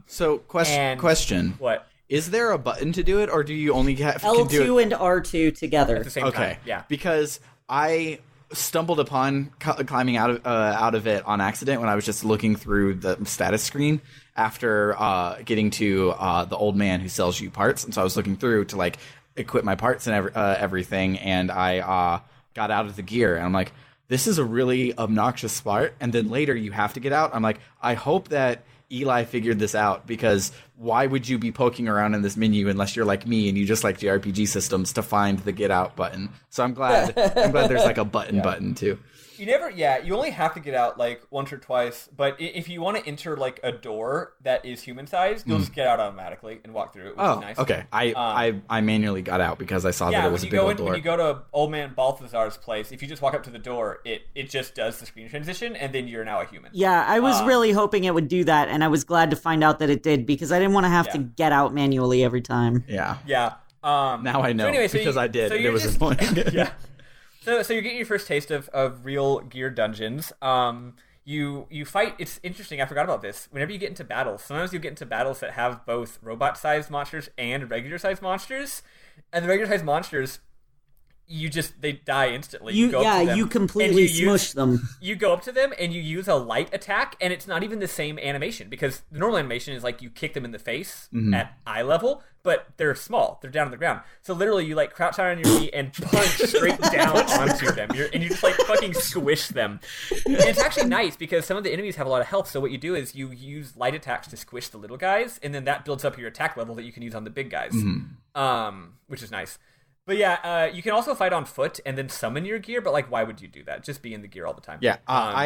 So, question. What? Is there a button to do it, or do you only have L2 and R2 together at the same time? Yeah. Because I stumbled upon climbing out of it on accident when I was just looking through the status screen after getting to the old man who sells you parts. And so I was looking through to, like, equip my parts and everything, and I got out of the gear, and I'm like, this is a really obnoxious spot, and then later you have to get out. I'm like, I hope that Eli figured this out, because why would you be poking around in this menu unless you're like me and you just like JRPG systems to find the get out button? So I'm glad there's like a button too. You only have to get out like once or twice, but if you want to enter like a door that is human sized, you'll just get out automatically and walk through it, which is nice. Okay. I manually got out because I saw that it was a big old door. When you go to old man Balthazar's place, if you just walk up to the door, it just does the screen transition, and then you're now a human. Yeah, I was really hoping it would do that, and I was glad to find out that it did, because I didn't want to have to get out manually every time. Yeah. Yeah. Now I know, because I did, and it was annoying. Yeah. So you're getting your first taste of real gear dungeons. You fight. It's interesting. I forgot about this. Whenever you get into battles, sometimes you get into battles that have both robot-sized monsters and regular-sized monsters. And the regular-sized monsters, they die instantly. You completely smush them. You go up to them and you use a light attack, and it's not even the same animation, because the normal animation is like you kick them in the face at eye level, but they're small. They're down on the ground. So literally you like crouch down on your knee and punch straight down onto them. And you just like fucking squish them. And it's actually nice because some of the enemies have a lot of health, so what you do is you use light attacks to squish the little guys, and then that builds up your attack level that you can use on the big guys, which is nice. But yeah, you can also fight on foot and then summon your gear, but like, why would you do that? Just be in the gear all the time. Yeah,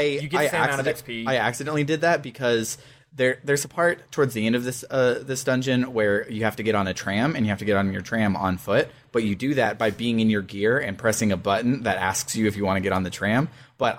you get the same amount of XP. I accidentally did that because there's a part towards the end of this dungeon where you have to get on a tram, and you have to get on your tram on foot, but you do that by being in your gear and pressing a button that asks you if you want to get on the tram. But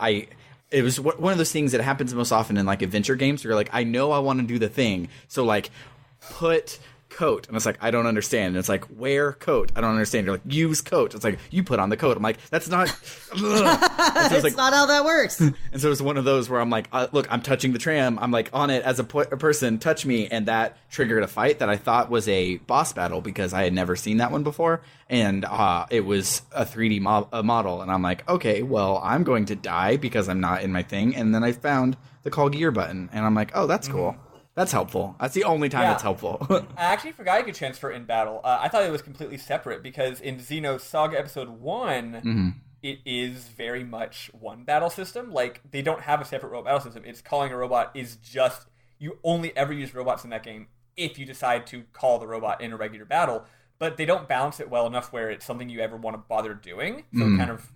it was one of those things that happens most often in like adventure games where you're like, I know I want to do the thing, so like put coat, and it's like, I don't understand, and it's like, wear coat, I don't understand, you're like, use coat, it's like, you put on the coat, I'm like, that's not it's not how that works. And so it was one of those where I'm like, look, I'm touching the tram, I'm like on it as a person, touch me, and that triggered a fight that I thought was a boss battle because I had never seen that one before, and it was a 3D model, and I'm like, okay, well, I'm going to die because I'm not in my thing, and then I found the call gear button, and I'm like, oh, that's cool. That's helpful. That's the only time that's helpful. I actually forgot you could transfer in battle. I thought it was completely separate because in Xeno's Saga Episode 1, it is very much one battle system. Like, they don't have a separate robot battle system. It's calling a robot is just... You only ever use robots in that game if you decide to call the robot in a regular battle. But they don't balance it well enough where it's something you ever want to bother doing. So it kind of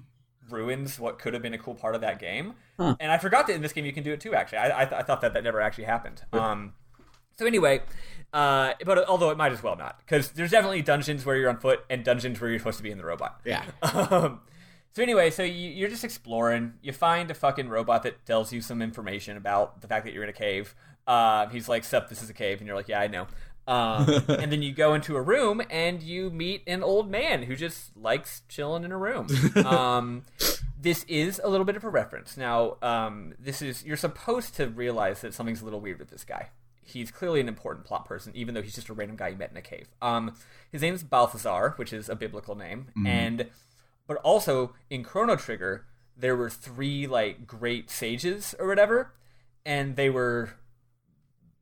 ruins what could have been a cool part of that game. And I forgot that in this game you can do it too, actually. I thought that never actually happened. So anyway, but although it might as well not, because there's definitely dungeons where you're on foot and dungeons where you're supposed to be in the robot. Yeah. So anyway, so you're just exploring. You find a fucking robot that tells you some information about the fact that you're in a cave. He's like, sup, this is a cave. And you're like, yeah, I know. And then you go into a room and you meet an old man who just likes chilling in a room. This is a little bit of a reference. Now, you're supposed to realize that something's a little weird with this guy. He's clearly an important plot person, even though he's just a random guy you met in a cave. His name is Balthazar, which is a biblical name, and but also in Chrono Trigger there were 3 like great sages or whatever, and they were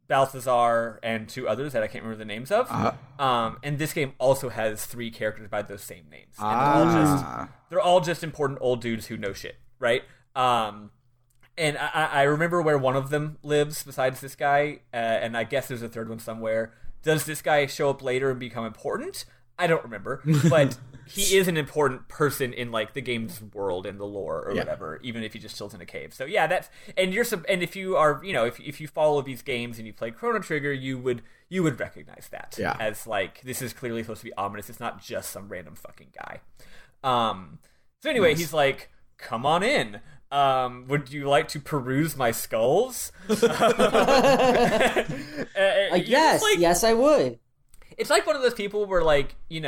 Balthazar and 2 others that I can't remember the names of. And this game also has 3 characters by those same names. And they're all just important old dudes who know shit, right? And I remember where one of them lives besides this guy, and I guess there's a third one somewhere. Does this guy show up later and become important? I don't remember, but he is an important person in like the game's world and the lore or whatever, even if he just chills in a cave. So yeah, that's and if you are if you follow these games and you play Chrono Trigger, you would recognize that as like this is clearly supposed to be ominous. It's not just some random fucking guy. So anyway, he's like, "Come on in. Would you like to peruse my skulls?" Yes, I would. It's like one of those people where, like, you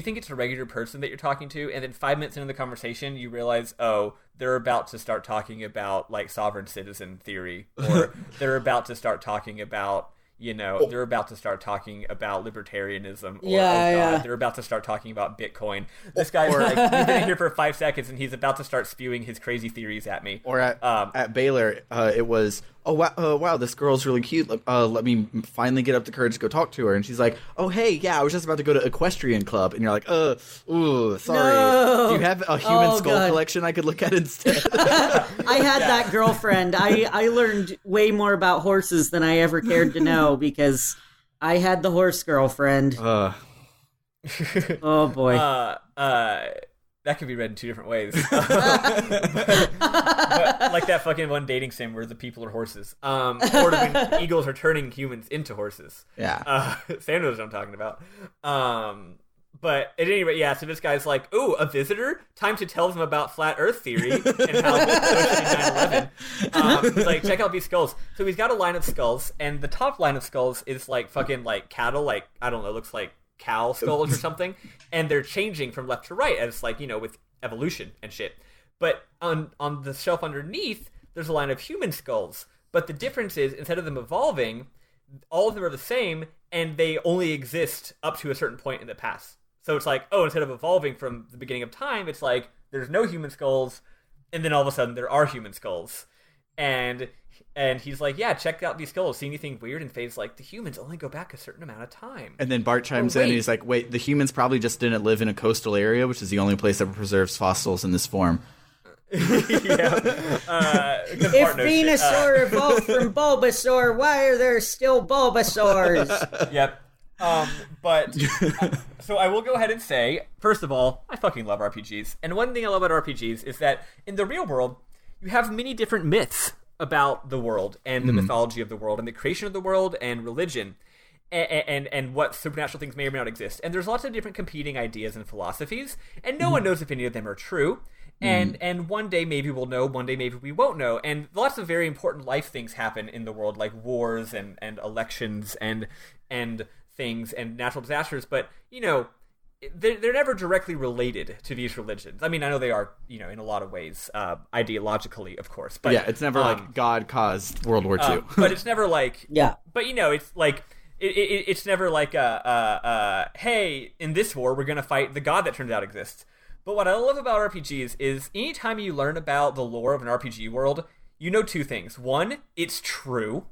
think it's a regular person that you're talking to, and then 5 minutes into the conversation, you realize, oh, they're about to start talking about, like, sovereign citizen theory, or they're about to start talking about, they're about to start talking about libertarianism, or, they're about to start talking about Bitcoin. This guy's like, you've been here for 5 seconds, and he's about to start spewing his crazy theories at me. Or at Baylor, it was, wow, this girl's really cute. Let me finally get up the courage to go talk to her. And she's like, oh, hey, yeah, I was just about to go to Equestrian Club. And you're like, sorry. No. Do you have a human skull collection I could look at instead? I had that girlfriend. I learned way more about horses than I ever cared to know because I had the horse girlfriend. Oh, boy. That could be read in 2 different ways. but like that fucking one dating sim where the people are horses. Or when eagles are turning humans into horses. Yeah. Sam knows what I'm talking about. But at any rate, yeah, so this guy's like, ooh, a visitor? Time to tell them about flat earth theory and how it's 9/11. He's like, check out these skulls. So he's got a line of skulls, and the top line of skulls is like fucking like cattle, like, I don't know, looks like cow skulls or something, and they're changing from left to right as like, with evolution and shit. But on the shelf underneath, there's a line of human skulls. But the difference is, instead of them evolving, all of them are the same, and they only exist up to a certain point in the past. So it's like, oh, instead of evolving from the beginning of time, it's like, there's no human skulls, and then all of a sudden there are human skulls. And he's like, yeah, check out these skulls. See anything weird? And Faye's like, the humans only go back a certain amount of time. And then Bart chimes in and he's like, wait, the humans probably just didn't live in a coastal area, which is the only place that preserves fossils in this form. If Venusaur evolved from Bulbasaur, why are there still Bulbasaurs? Yep. So I will go ahead and say, first of all, I fucking love RPGs. And one thing I love about RPGs is that in the real world, you have many different myths about the world and the mythology of the world and the creation of the world and religion and what supernatural things may or may not exist. And there's lots of different competing ideas and philosophies, and no one knows if any of them are true. And one day maybe we'll know, one day maybe we won't know. And lots of very important life things happen in the world, like wars and elections and things and natural disasters. But, they're never directly related to these religions. I mean, I know they are, in a lot of ways, ideologically, of course. But yeah, it's never like God caused World War II. But it's never like... Yeah. But, it's like... It's never like, hey, in this war, we're going to fight the God that turns out exists. But what I love about RPGs is anytime you learn about the lore of an RPG world, you know 2 things. 1, it's true.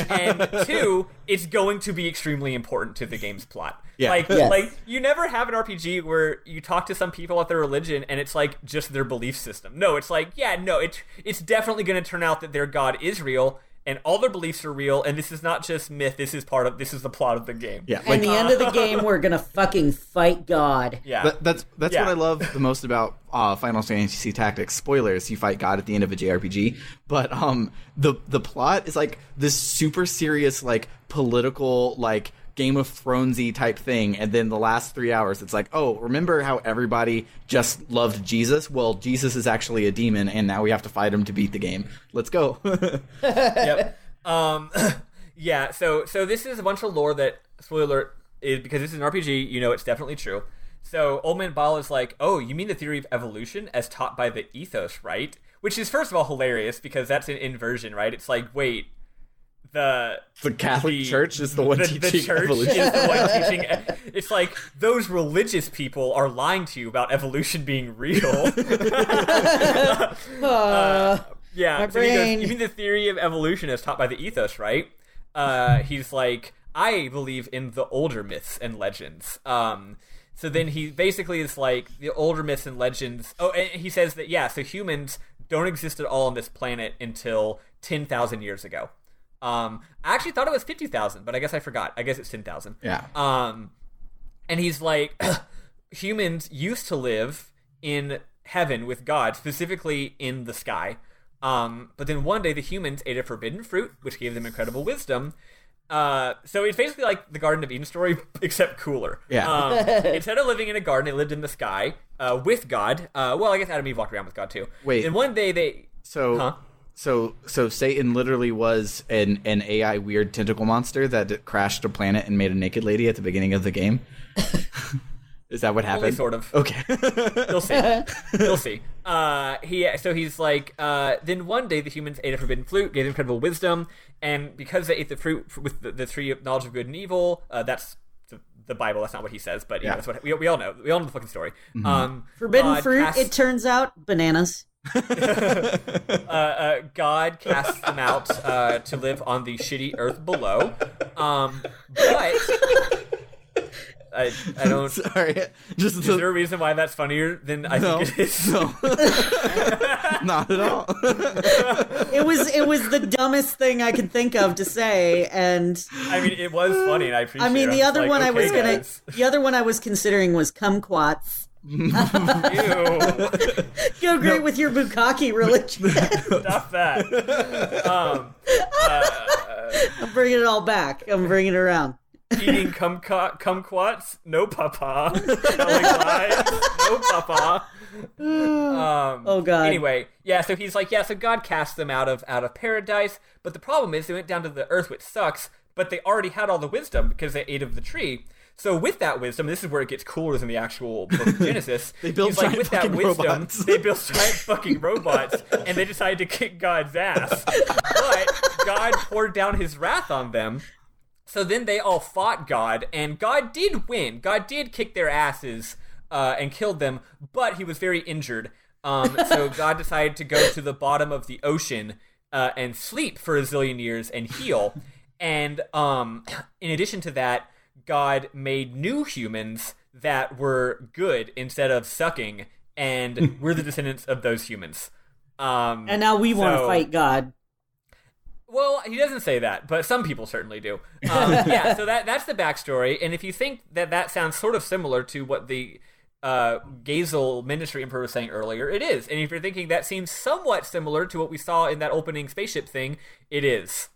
And 2, it's going to be extremely important to the game's plot. Yeah. Like you never have an RPG where you talk to some people about their religion and it's like just their belief system. No, it's like, it's definitely going to turn out that their god is real and all their beliefs are real, and this is not just myth, this is the plot of the game. Yeah. And the end of the game, we're gonna fucking fight God. Yeah. That's what I love the most about Final Fantasy Tactics. Spoilers, you fight God at the end of a JRPG. But the plot is like this super serious, like, political, like, Game of Thronesy type thing, and then the last 3 hours it's like, oh, remember how everybody just loved Jesus? Well, Jesus is actually a demon, and now we have to fight him to beat the game. Let's go. Yep. Yeah, so this is a bunch of lore that, spoiler alert, is because this is an RPG, it's definitely true. So Old Man Ball is like, oh, you mean the theory of evolution as taught by the ethos, right? Which is, first of all, hilarious because that's an inversion, right? It's like, wait, the Catholic Church is the one teaching the church evolution. is the one teaching. It's like those religious people are lying to you about evolution being real. Yeah, so he goes, you mean the theory of evolution as taught by the ethos, right? He's like, I believe in the older myths and legends. So then he basically is like, the older myths and legends... Oh, and he says that, yeah, so humans don't exist at all on this planet until 10,000 years ago. I actually thought it was 50,000, but I guess I forgot. I guess it's 10,000. Yeah. And he's like, humans used to live in heaven with God, specifically in the sky. But then one day the humans ate a forbidden fruit, which gave them incredible wisdom. So it's basically like the Garden of Eden story, except cooler. Yeah. Instead of living in a garden, they lived in the sky with God. Well, I guess Adam and Eve walked around with God too. Wait. And one day they... So Satan literally was an AI weird tentacle monster that crashed a planet and made a naked lady at the beginning of the game? Is that what happened? Only sort of. Okay. You'll see. You'll see. He's like, then one day the humans ate a forbidden fruit, gave them incredible wisdom, and because they ate the fruit with the tree of knowledge of good and evil, that's the Bible. That's not what he says, but yeah, that's what we all know. We all know the fucking story. Mm-hmm. Forbidden fruit, it turns out, bananas. God casts them out to live on the shitty earth below. But I don't. Sorry. Is there a reason why that's funnier than I think it is? No. Not at all. It was the dumbest thing I could think of to say, and I mean, it was funny, and I appreciate it. I mean, the other one guys. the other one I was considering was kumquats. Ew. Go great with your bukkake religion. Stop that. I'm bringing it all back. I'm bringing it around. Eating kumquats? No, papa. Telling lies? No, papa. Oh God. Anyway, yeah. So he's like, yeah. So God cast them out of paradise, but the problem is they went down to the earth, which sucks. But they already had all the wisdom because they ate of the tree. So with that wisdom, this is where it gets cooler than the actual book of Genesis. They built giant fucking robots. They built giant fucking robots, and they decided to kick God's ass. But God poured down his wrath on them. So then they all fought God, and God did win. God did kick their asses and killed them, but he was very injured. So God decided to go to the bottom of the ocean and sleep for a zillion years and heal. And in addition to that, God made new humans that were good instead of sucking, and we're the descendants of those humans. And now we want to fight God. Well, he doesn't say that, but some people certainly do. Yeah, so that's the backstory. And if you think that sounds sort of similar to what the Gazel Ministry Emperor was saying earlier, it is. And if you're thinking that seems somewhat similar to what we saw in that opening spaceship thing, it is.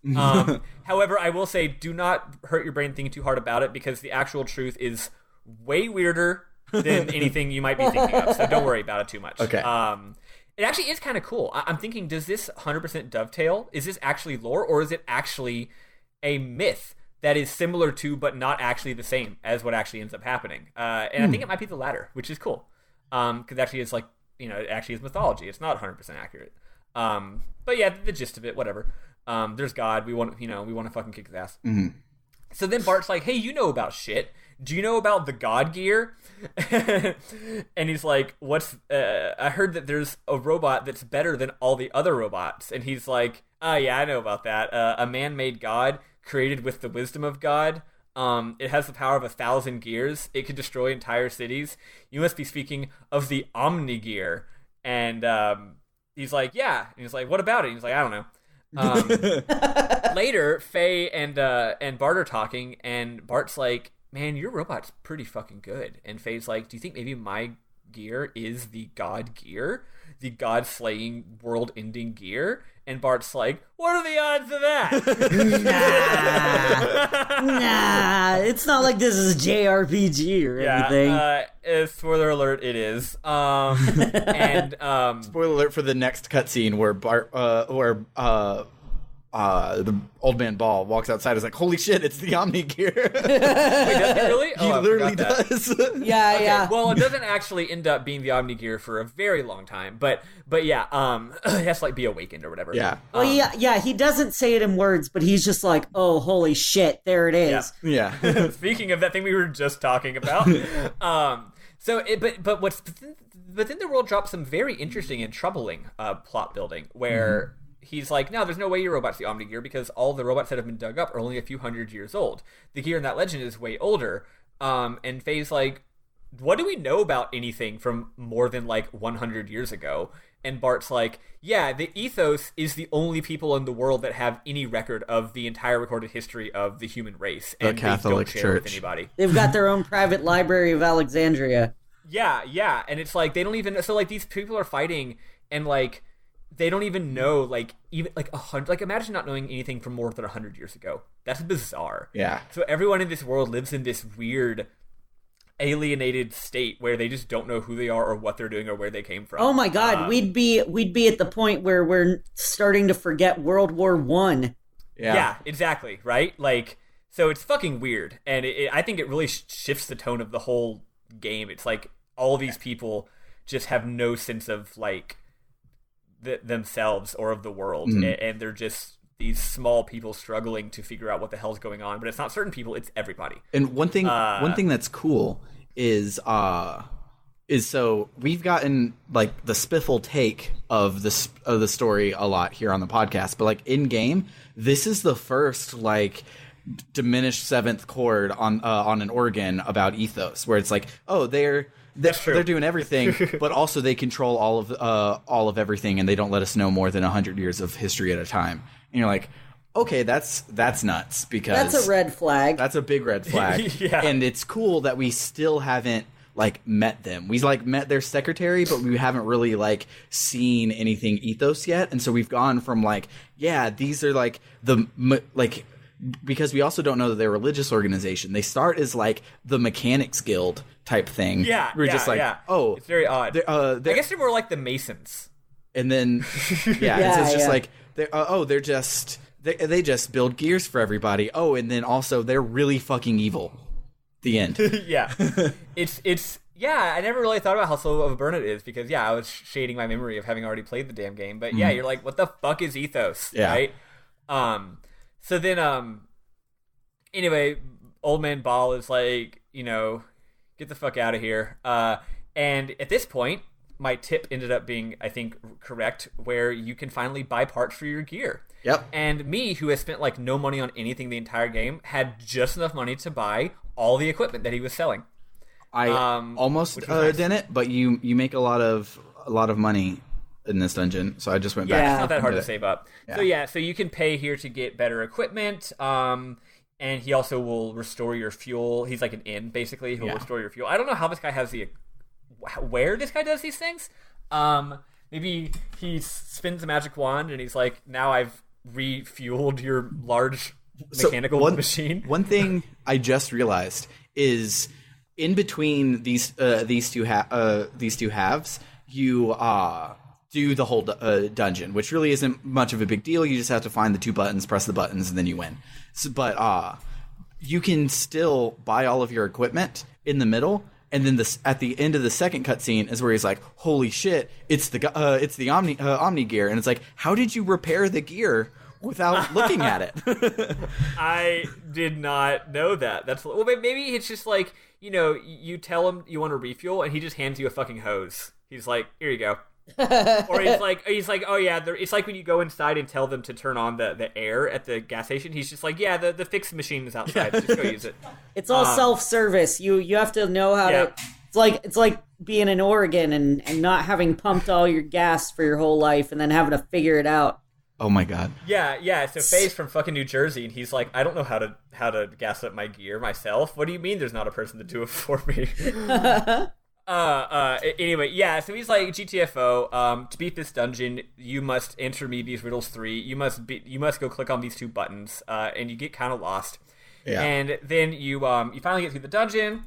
However, I will say, do not hurt your brain thinking too hard about it, because the actual truth is way weirder than anything you might be thinking of. So don't worry about it too much. Okay. It actually is kind of cool. I'm thinking, does this 100% dovetail? Is this actually lore, or is it actually a myth that is similar to, but not actually the same as what actually ends up happening? And I think it might be the latter, which is cool. Because actually it's like, it actually is mythology. It's not 100% accurate. But yeah, the gist of it, whatever. There's God. We want to fucking kick his ass. Mm-hmm. So then Bart's like, hey, you know about shit. Do you know about the God gear? And he's like, I heard that there's a robot that's better than all the other robots. And he's like, yeah, I know about that. A man-made God created with the wisdom of God. It has the power of 1,000 gears. It can destroy entire cities. You must be speaking of the Omni gear. And he's like, yeah. And he's like, what about it? And he's like, I don't know. Later, Faye and Bart are talking, and Bart's like, man, your robot's pretty fucking good. And Faye's like, do you think maybe my gear is the God gear? The God-slaying, world-ending gear? And Bart's like, what are the odds of that? Nah, it's not like this is JRPG or anything. Spoiler alert, it is. And spoiler alert for the next cutscene where the old man Ball walks outside, is like, holy shit, it's the Omni Gear. Wait, does he really? He literally does. Yeah, Okay, yeah. well, it doesn't actually end up being the Omni Gear for a very long time, but yeah, it has to like be awakened or whatever. Yeah. Well, yeah, he doesn't say it in words, but he's just like, oh, holy shit, there it is. Yeah. Speaking of that thing we were just talking about, but then the world drops some very interesting and troubling plot building where he's like, no, there's no way your robot's the Omni Gear because all the robots that have been dug up are only a few hundred years old. The gear in that legend is way older. And Faye's like, what do we know about anything from more than like 100 years ago? And Bart's like, yeah, the Ethos is the only people in the world that have any record of the entire recorded history of the human race. And Catholic they don't share Church. with anybody. They've got their own private library of Alexandria. Yeah, and it's like they don't even. So like these people are fighting, and like they don't even know like even like 100. Like imagine not knowing anything from more than 100 years ago. That's bizarre. Yeah. So everyone in this world lives in this weird, alienated state where they just don't know who they are or what they're doing or where they came from. Oh my God, we'd be at the point where we're starting to forget World War I. Yeah, exactly. Right. Like so, it's fucking weird, and I think it really shifts the tone of the whole game. It's like all these people just have no sense of like themselves or of the world, and they're just these small people struggling to figure out what the hell's going on. But it's not certain people; it's everybody. And one thing that's cool is so we've gotten like the spiffle take of the story a lot here on the podcast, but like in game, this is the first like diminished seventh chord on an organ about Ethos, where it's like, oh, they're doing everything, but also they control all of everything, and they don't let us know more than 100 years of history at a time. And you're like, okay, that's nuts, because That's a red flag. that's a big red flag. Yeah. And it's cool that we still haven't like met them. We like met their secretary, but we haven't really like seen anything Ethos yet. And so we've gone from like, yeah, these are like because we also don't know that they're a religious organization. They start as like the Mechanics Guild type thing. Yeah, we're just like, oh, it's very odd. I guess they're more like the Masons. and then it's just like they just build gears for everybody. Oh, and then also they're really fucking evil. The end. Yeah, it's yeah. I never really thought about how slow of a burn it is because I was shading my memory of having already played the damn game. But yeah, you're like, what the fuck is Ethos? Yeah. Right. So then anyway, old man Ball is like, get the fuck out of here. And at this point, my tip ended up being, I think, correct, where you can finally buy parts for your gear. Yep. And me, who has spent like no money on anything the entire game, had just enough money to buy all the equipment that he was selling. I almost didn't, but you make a lot of money in this dungeon, so I just went back. It's not that hard to it. save up. Yeah. So you can pay here to get better equipment. And he also will restore your fuel. He's like an inn, basically. He'll restore your fuel. I don't know how this guy has where this guy does these things. Maybe he spins a magic wand and he's like, now I've refueled your large mechanical machine. One thing I just realized is in between these two halves, you do the whole dungeon, which really isn't much of a big deal. You just have to find the two buttons, press the buttons, and then you win. But you can still buy all of your equipment in the middle, and then at the end of the second cutscene is where he's like, "Holy shit! It's the Omni Gear," and it's like, how did you repair the gear without looking at it? I did not know that. Maybe it's just like, you tell him you want to refuel, and he just hands you a fucking hose. He's like, here you go. Or he's like, oh yeah, it's like when you go inside and tell them to turn on the air at the gas station. He's just like, yeah, the fix machine is outside. Just go use it. It's all self-service. You have to know how to. It's like being in Oregon and not having pumped all your gas for your whole life and then having to figure it out. Oh my god. Yeah. So Faye's from fucking New Jersey, and he's like, I don't know how to gas up my gear myself. What do you mean there's not a person to do it for me? Anyway, so he's like, GTFO, to beat this dungeon, you must answer me these riddles 3. You must go click on these 2 buttons, and you get kind of lost. Yeah. And then you finally get through the dungeon,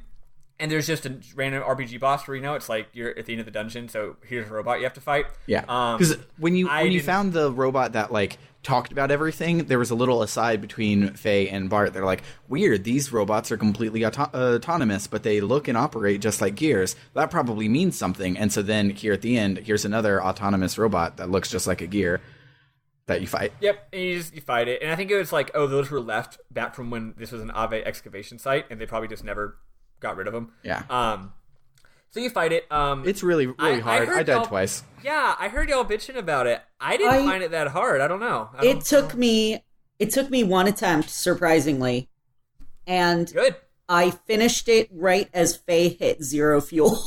and there's just a random RPG boss where it's like you're at the end of the dungeon, so here's a robot you have to fight. Yeah, because when you found the robot that like talked about everything, there was a little aside between Faye and Bart. They're like, weird, these robots are completely autonomous, but they look and operate just like gears. That probably means something. And so then here at the end, here's another autonomous robot that looks just like a gear that you fight. Yep, and you fight it. And I think it was like, those were left back from when this was an Ave excavation site, and they probably just never got rid of them. Yeah. So you fight it. It's really hard. I died twice. Yeah, I heard y'all bitching about it. I didn't find it that hard. I don't know. It took me one attempt, surprisingly, and good. I finished it right as Faye hit 0 fuel.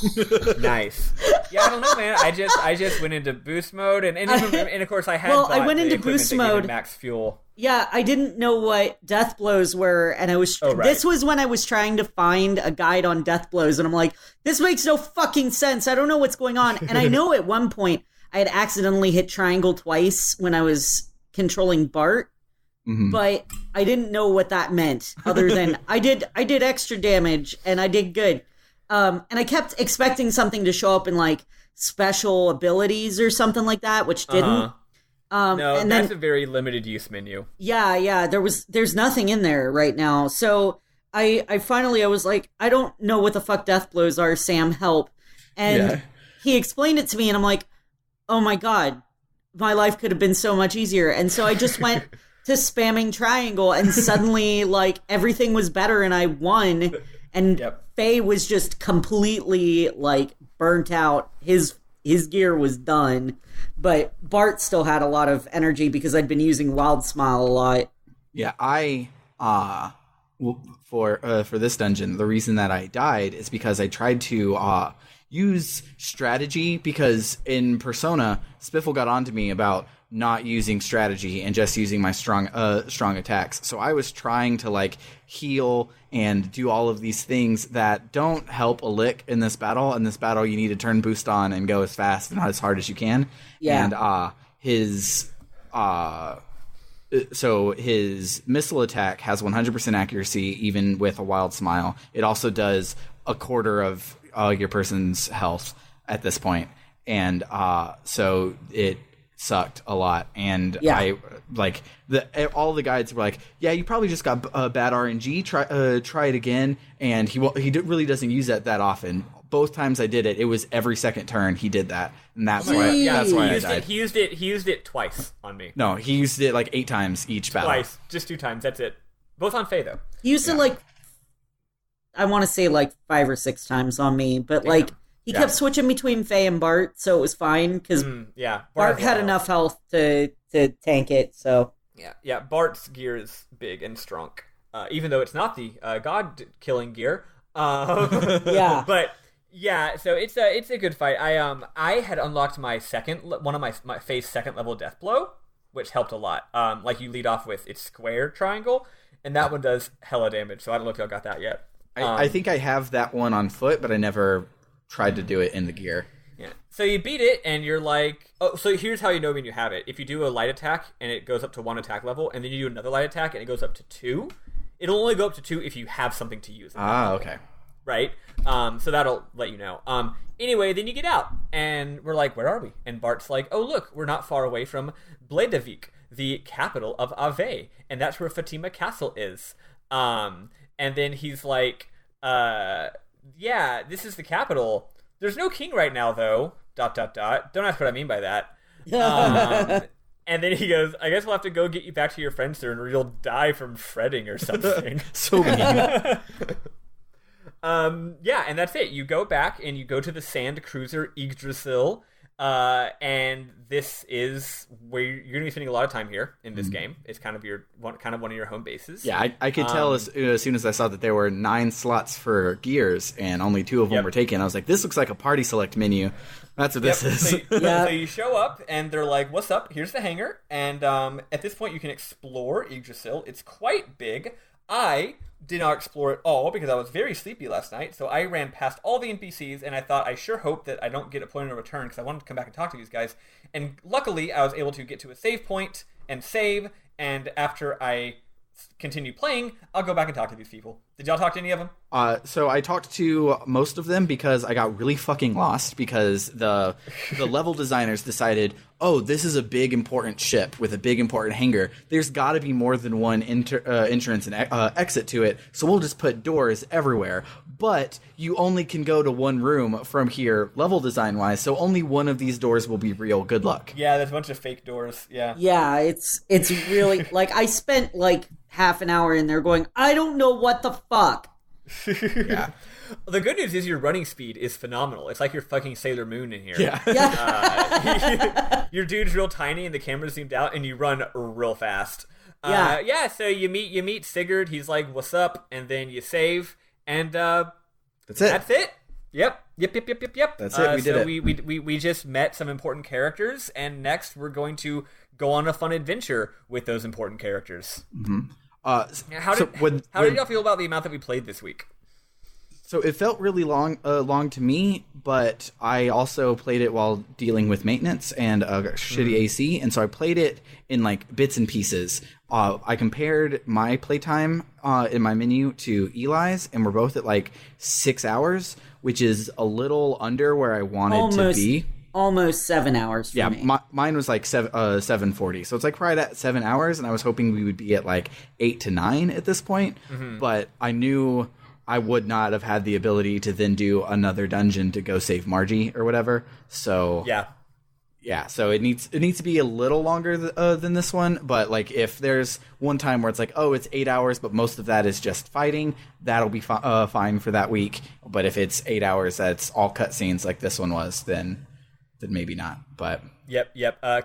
Nice. Yeah, I don't know, man. I just went into boost mode, and of course I had. Well, I went into boost mode. Max fuel. Yeah, I didn't know what death blows were, and I was. Oh, right. This was when I was trying to find a guide on death blows, and I'm like, this makes no fucking sense. I don't know what's going on, and I know at one point I had accidentally hit triangle twice when I was controlling Bart. Mm-hmm. But I didn't know what that meant, other than I did extra damage and I did good. And I kept expecting something to show up in like special abilities or something like that, which didn't. No, and that's a very limited use menu. Yeah. There's nothing in there right now. So I finally was like, I don't know what the fuck death blows are. Sam, help! And he explained it to me, and I'm like, oh my god, my life could have been so much easier. And so I just went to spamming triangle, and suddenly like everything was better and I won, and Faye was just completely like burnt out. His gear was done, but Bart still had a lot of energy because I'd been using Wild Smile a lot. Yeah, I for this dungeon, the reason that I died is because I tried to use strategy, because in Persona, Spiffle got onto me about not using strategy and just using my strong attacks. So I was trying to like heal and do all of these things that don't help a lick in this battle. In this battle, you need to turn boost on and go as fast and not as hard as you can. Yeah. And his missile attack has 100% accuracy, even with a Wild Smile. It also does a quarter of your person's health at this point. And so it sucked a lot, and I like all the guides were like, yeah, you probably just got bad RNG, try it again. And he really doesn't use that often. Both times I did it, it was every second turn he did that, and that's why I died. He used it twice on me. No, he used it like 8 times each battle. Twice, just 2 times, that's it. Both on Faye though. He used it like, I want to say like 5 or 6 times on me, but like he kept switching between Faye and Bart, so it was fine, because Bart had enough health to tank it, so... Yeah, Bart's gear is big and strong, even though it's not the god-killing gear. But, yeah, so it's a good fight. I had unlocked my Faye's second level death blow, which helped a lot. Like, you lead off with its square triangle, and that one does hella damage, so I don't know if y'all got that yet. I think I have that one on foot, but I never tried to do it in the gear. Yeah. So you beat it, and you're like... Oh, so here's how you know when you have it. If you do a light attack, and it goes up to 1 attack level, and then you do another light attack, and it goes up to 2, it'll only go up to 2 if you have something to use. Okay. Right? So that'll let you know. Anyway, then you get out, and we're like, where are we? And Bart's like, oh, look, we're not far away from Bledavik, the capital of Ave, and that's where Fatima Castle is. And then he's like... yeah, this is the capital. There's no king right now, though. ... Don't ask what I mean by that. And then he goes, I guess we'll have to go get you back to your friends, sir, or you'll die from fretting or something. So mean. Yeah, and that's it. You go back, and you go to the sand cruiser Yggdrasil, and this is where you're going to be spending a lot of time here in this game. It's kind of one of your home bases. Yeah, I could tell as soon as I saw that there were 9 slots for gears and only 2 of them were taken. I was like, this looks like a party select menu. That's what this is. So you show up, and they're like, what's up? Here's the hangar. And at this point, you can explore Yggdrasil. It's quite big. I did not explore it all because I was very sleepy last night, so I ran past all the NPCs, and I thought, I sure hope that I don't get a point of return, because I wanted to come back and talk to these guys. And luckily, I was able to get to a save point and save, and after I continue playing, I'll go back and talk to these people. Did y'all talk to any of them? So I talked to most of them because I got really fucking lost because the level designers decided, oh, this is a big important ship with a big important hangar. There's got to be more than one entrance and exit to it, so we'll just put doors everywhere. But you only can go to one room from here, level design wise. So only one of these doors will be real. Good luck. Yeah, there's a bunch of fake doors. Yeah. Yeah, it's really like I spent like half an hour in there going, I don't know what the fuck. Yeah. The good news is your running speed is phenomenal. It's like you're fucking Sailor Moon in here. Yeah. Your dude's real tiny and the camera's zoomed out and you run real fast. Yeah. So you meet Sigurd. He's like, "What's up?" And then you save, and That's it. That's it. Yep. That's it. We did it. We just met some important characters, and next we're going to go on a fun adventure with those important characters. Mm-hmm. How did y'all feel about the amount that we played this week? So it felt really long to me, but I also played it while dealing with maintenance and shitty AC, and so I played it in like bits and pieces. I compared my playtime in my menu to Eli's, and we're both at like 6 hours, which is a little under where I wanted to be. Almost 7 hours for me. Mine was like 740, so it's like right at 7 hours, and I was hoping we would be at like 8 to 9 at this point, but I knew I would not have had the ability to then do another dungeon to go save Margie or whatever. So so it needs to be a little longer than this one. But like if there's one time where it's like, oh, it's 8 hours, but most of that is just fighting, that'll be fine for that week. But if it's 8 hours, that's all cutscenes like this one was, then maybe not. But yep.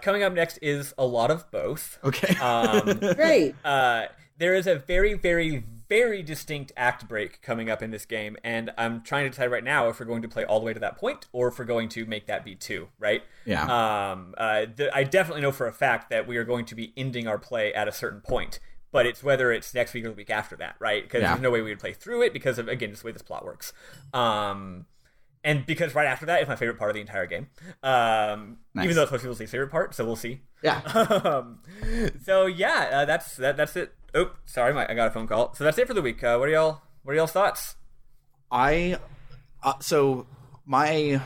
Coming up next is a lot of both. Okay. Great. There is a very, very, very distinct act break coming up in this game, and I'm trying to decide right now if we're going to play all the way to that point or if we're going to make that be 2, right? Yeah. I definitely know for a fact that we are going to be ending our play at a certain point, but it's whether it's next week or the week after that, right? Because there's no way we would play through it because of, again, just the way this plot works. And because right after that is my favorite part of the entire game. Nice. Even though it's most people's least favorite part, so we'll see. Yeah. That's it. Oh, sorry, I got a phone call. So that's it for the week. What are y'all's thoughts? So my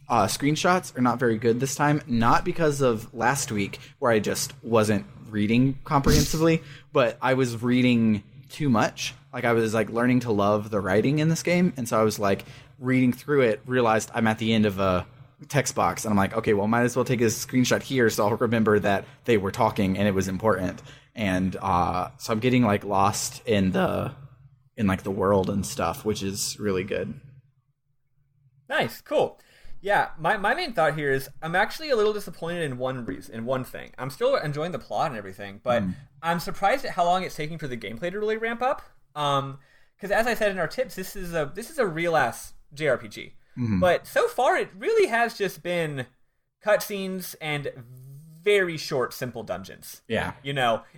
screenshots are not very good this time, not because of last week where I just wasn't reading comprehensively, but I was reading too much. Like I was like learning to love the writing in this game, and so I was like reading through it, realized I'm at the end of a text box, and I'm like, okay, well, might as well take a screenshot here so I'll remember that they were talking and it was important. And so I'm getting like lost in like the world and stuff, which is really good. Nice, cool. Yeah, my main thought here is I'm actually a little disappointed in one thing. I'm still enjoying the plot and everything, but I'm surprised at how long it's taking for the gameplay to really ramp up. Because as I said in our tips, this is a real ass JRPG. But so far, it really has just been cutscenes and very short, simple dungeons. Yeah,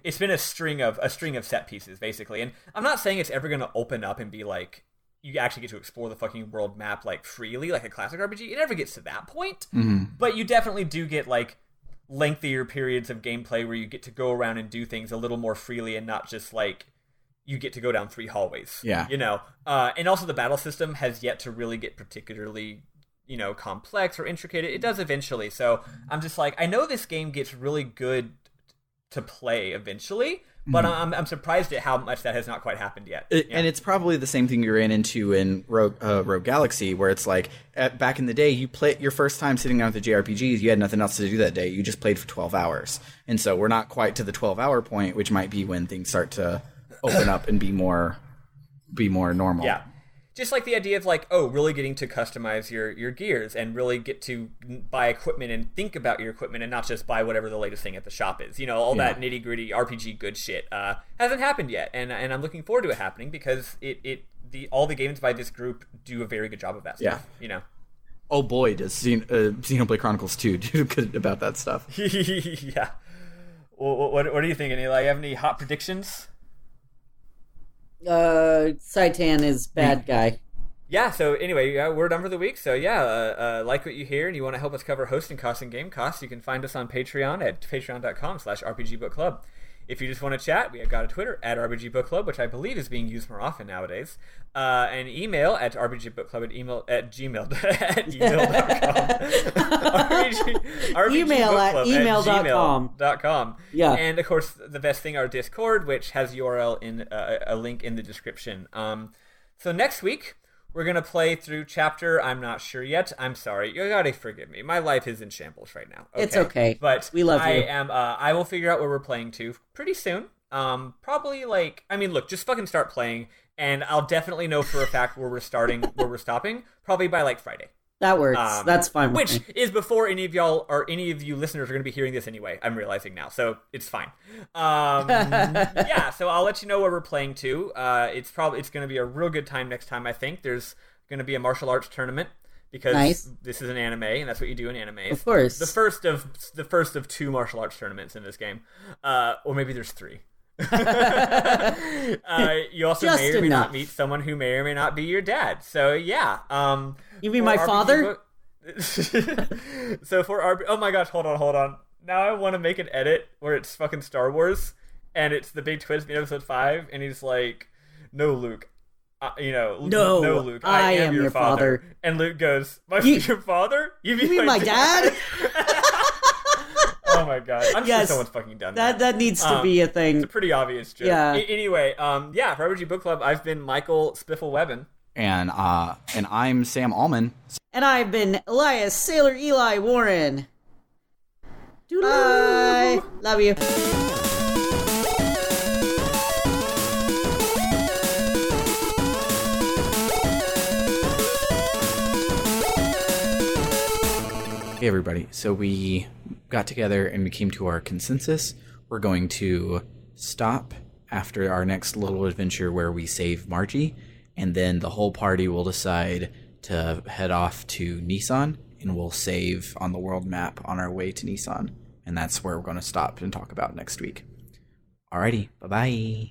it's been a string of set pieces basically. And I'm not saying it's ever going to open up and be like you actually get to explore the fucking world map like freely, like a classic RPG. It never gets to that point. But you definitely do get like lengthier periods of gameplay where you get to go around and do things a little more freely and not just like you get to go down 3 hallways. Yeah. And also the battle system has yet to really get particularly, complex or intricate. It does eventually. So I'm just like, I know this game gets really good to play eventually, but I'm surprised at how much that has not quite happened yet. And it's probably the same thing you ran into in Rogue Galaxy, where it's like back in the day, you play your first time sitting down with the JRPGs, you had nothing else to do that day. You just played for 12 hours. And so we're not quite to the 12-hour point, which might be when things start to open up and be more normal. Yeah. Just like the idea of like, really getting to customize your gears and really get to buy equipment and think about your equipment and not just buy whatever the latest thing at the shop is. All that nitty gritty RPG good shit hasn't happened yet, and I'm looking forward to it happening because all the games by this group do a very good job of that stuff. Yeah. Oh boy, does Xenoblade Chronicles 2 do good about that stuff. Yeah. Well, what are you thinking, Eli? You have any hot predictions? Saitan is bad guy. Yeah, so anyway, we're done for the week. So like what you hear and you want to help us cover hosting costs and game costs, you can find us on Patreon at patreon.com/RPGbookclub. If you just want to chat, we have got a Twitter at RPG Book Club, which I believe is being used more often nowadays. An email at rpgbookclub at gmail.com. Email at email.com. Yeah. And, of course, the best thing, our Discord, which has URL in a link in the description. So next week, we're going to play through chapter, I'm not sure yet. I'm sorry. You gotta forgive me. My life is in shambles right now. Okay? It's okay. But we love you. I will figure out where we're playing to pretty soon. Probably look, just fucking start playing, and I'll definitely know for a fact where we're stopping, probably by Friday. That works. That's fine with Which is before any of y'all or any of you listeners are going to be hearing this anyway. I'm realizing now, so it's fine. Yeah, so I'll let you know where we're playing to. It's going to be a real good time next time. I think there's going to be a martial arts tournament because this is an anime, and that's what you do in anime. Of course, the first of 2 martial arts tournaments in this game, or maybe there's 3. You also may or may not meet someone who may or may not be your dad. So yeah. You mean my father? So for oh my gosh, hold on. Now I want to make an edit where it's fucking Star Wars and it's the big twist in episode 5, and he's like, "No, Luke." No, Luke. I am your father. And Luke goes, "Your father? You mean my dad?" Oh my god! I'm sure someone's fucking done that. That needs to be a thing. It's a pretty obvious joke. Yeah. Anyway, for RPG Book Club, I've been Michael Spiffle-Webbin. And I'm Sam Allman. And I've been Elias Sailor Eli Warren. Bye. Love you. Hey everybody, so we got together and we came to our consensus. We're going to stop after our next little adventure where we save Margie, and then the whole party will decide to head off to Nisan, and we'll save on the world map on our way to Nisan, and that's where we're going to stop and talk about next week. Alrighty, bye-bye.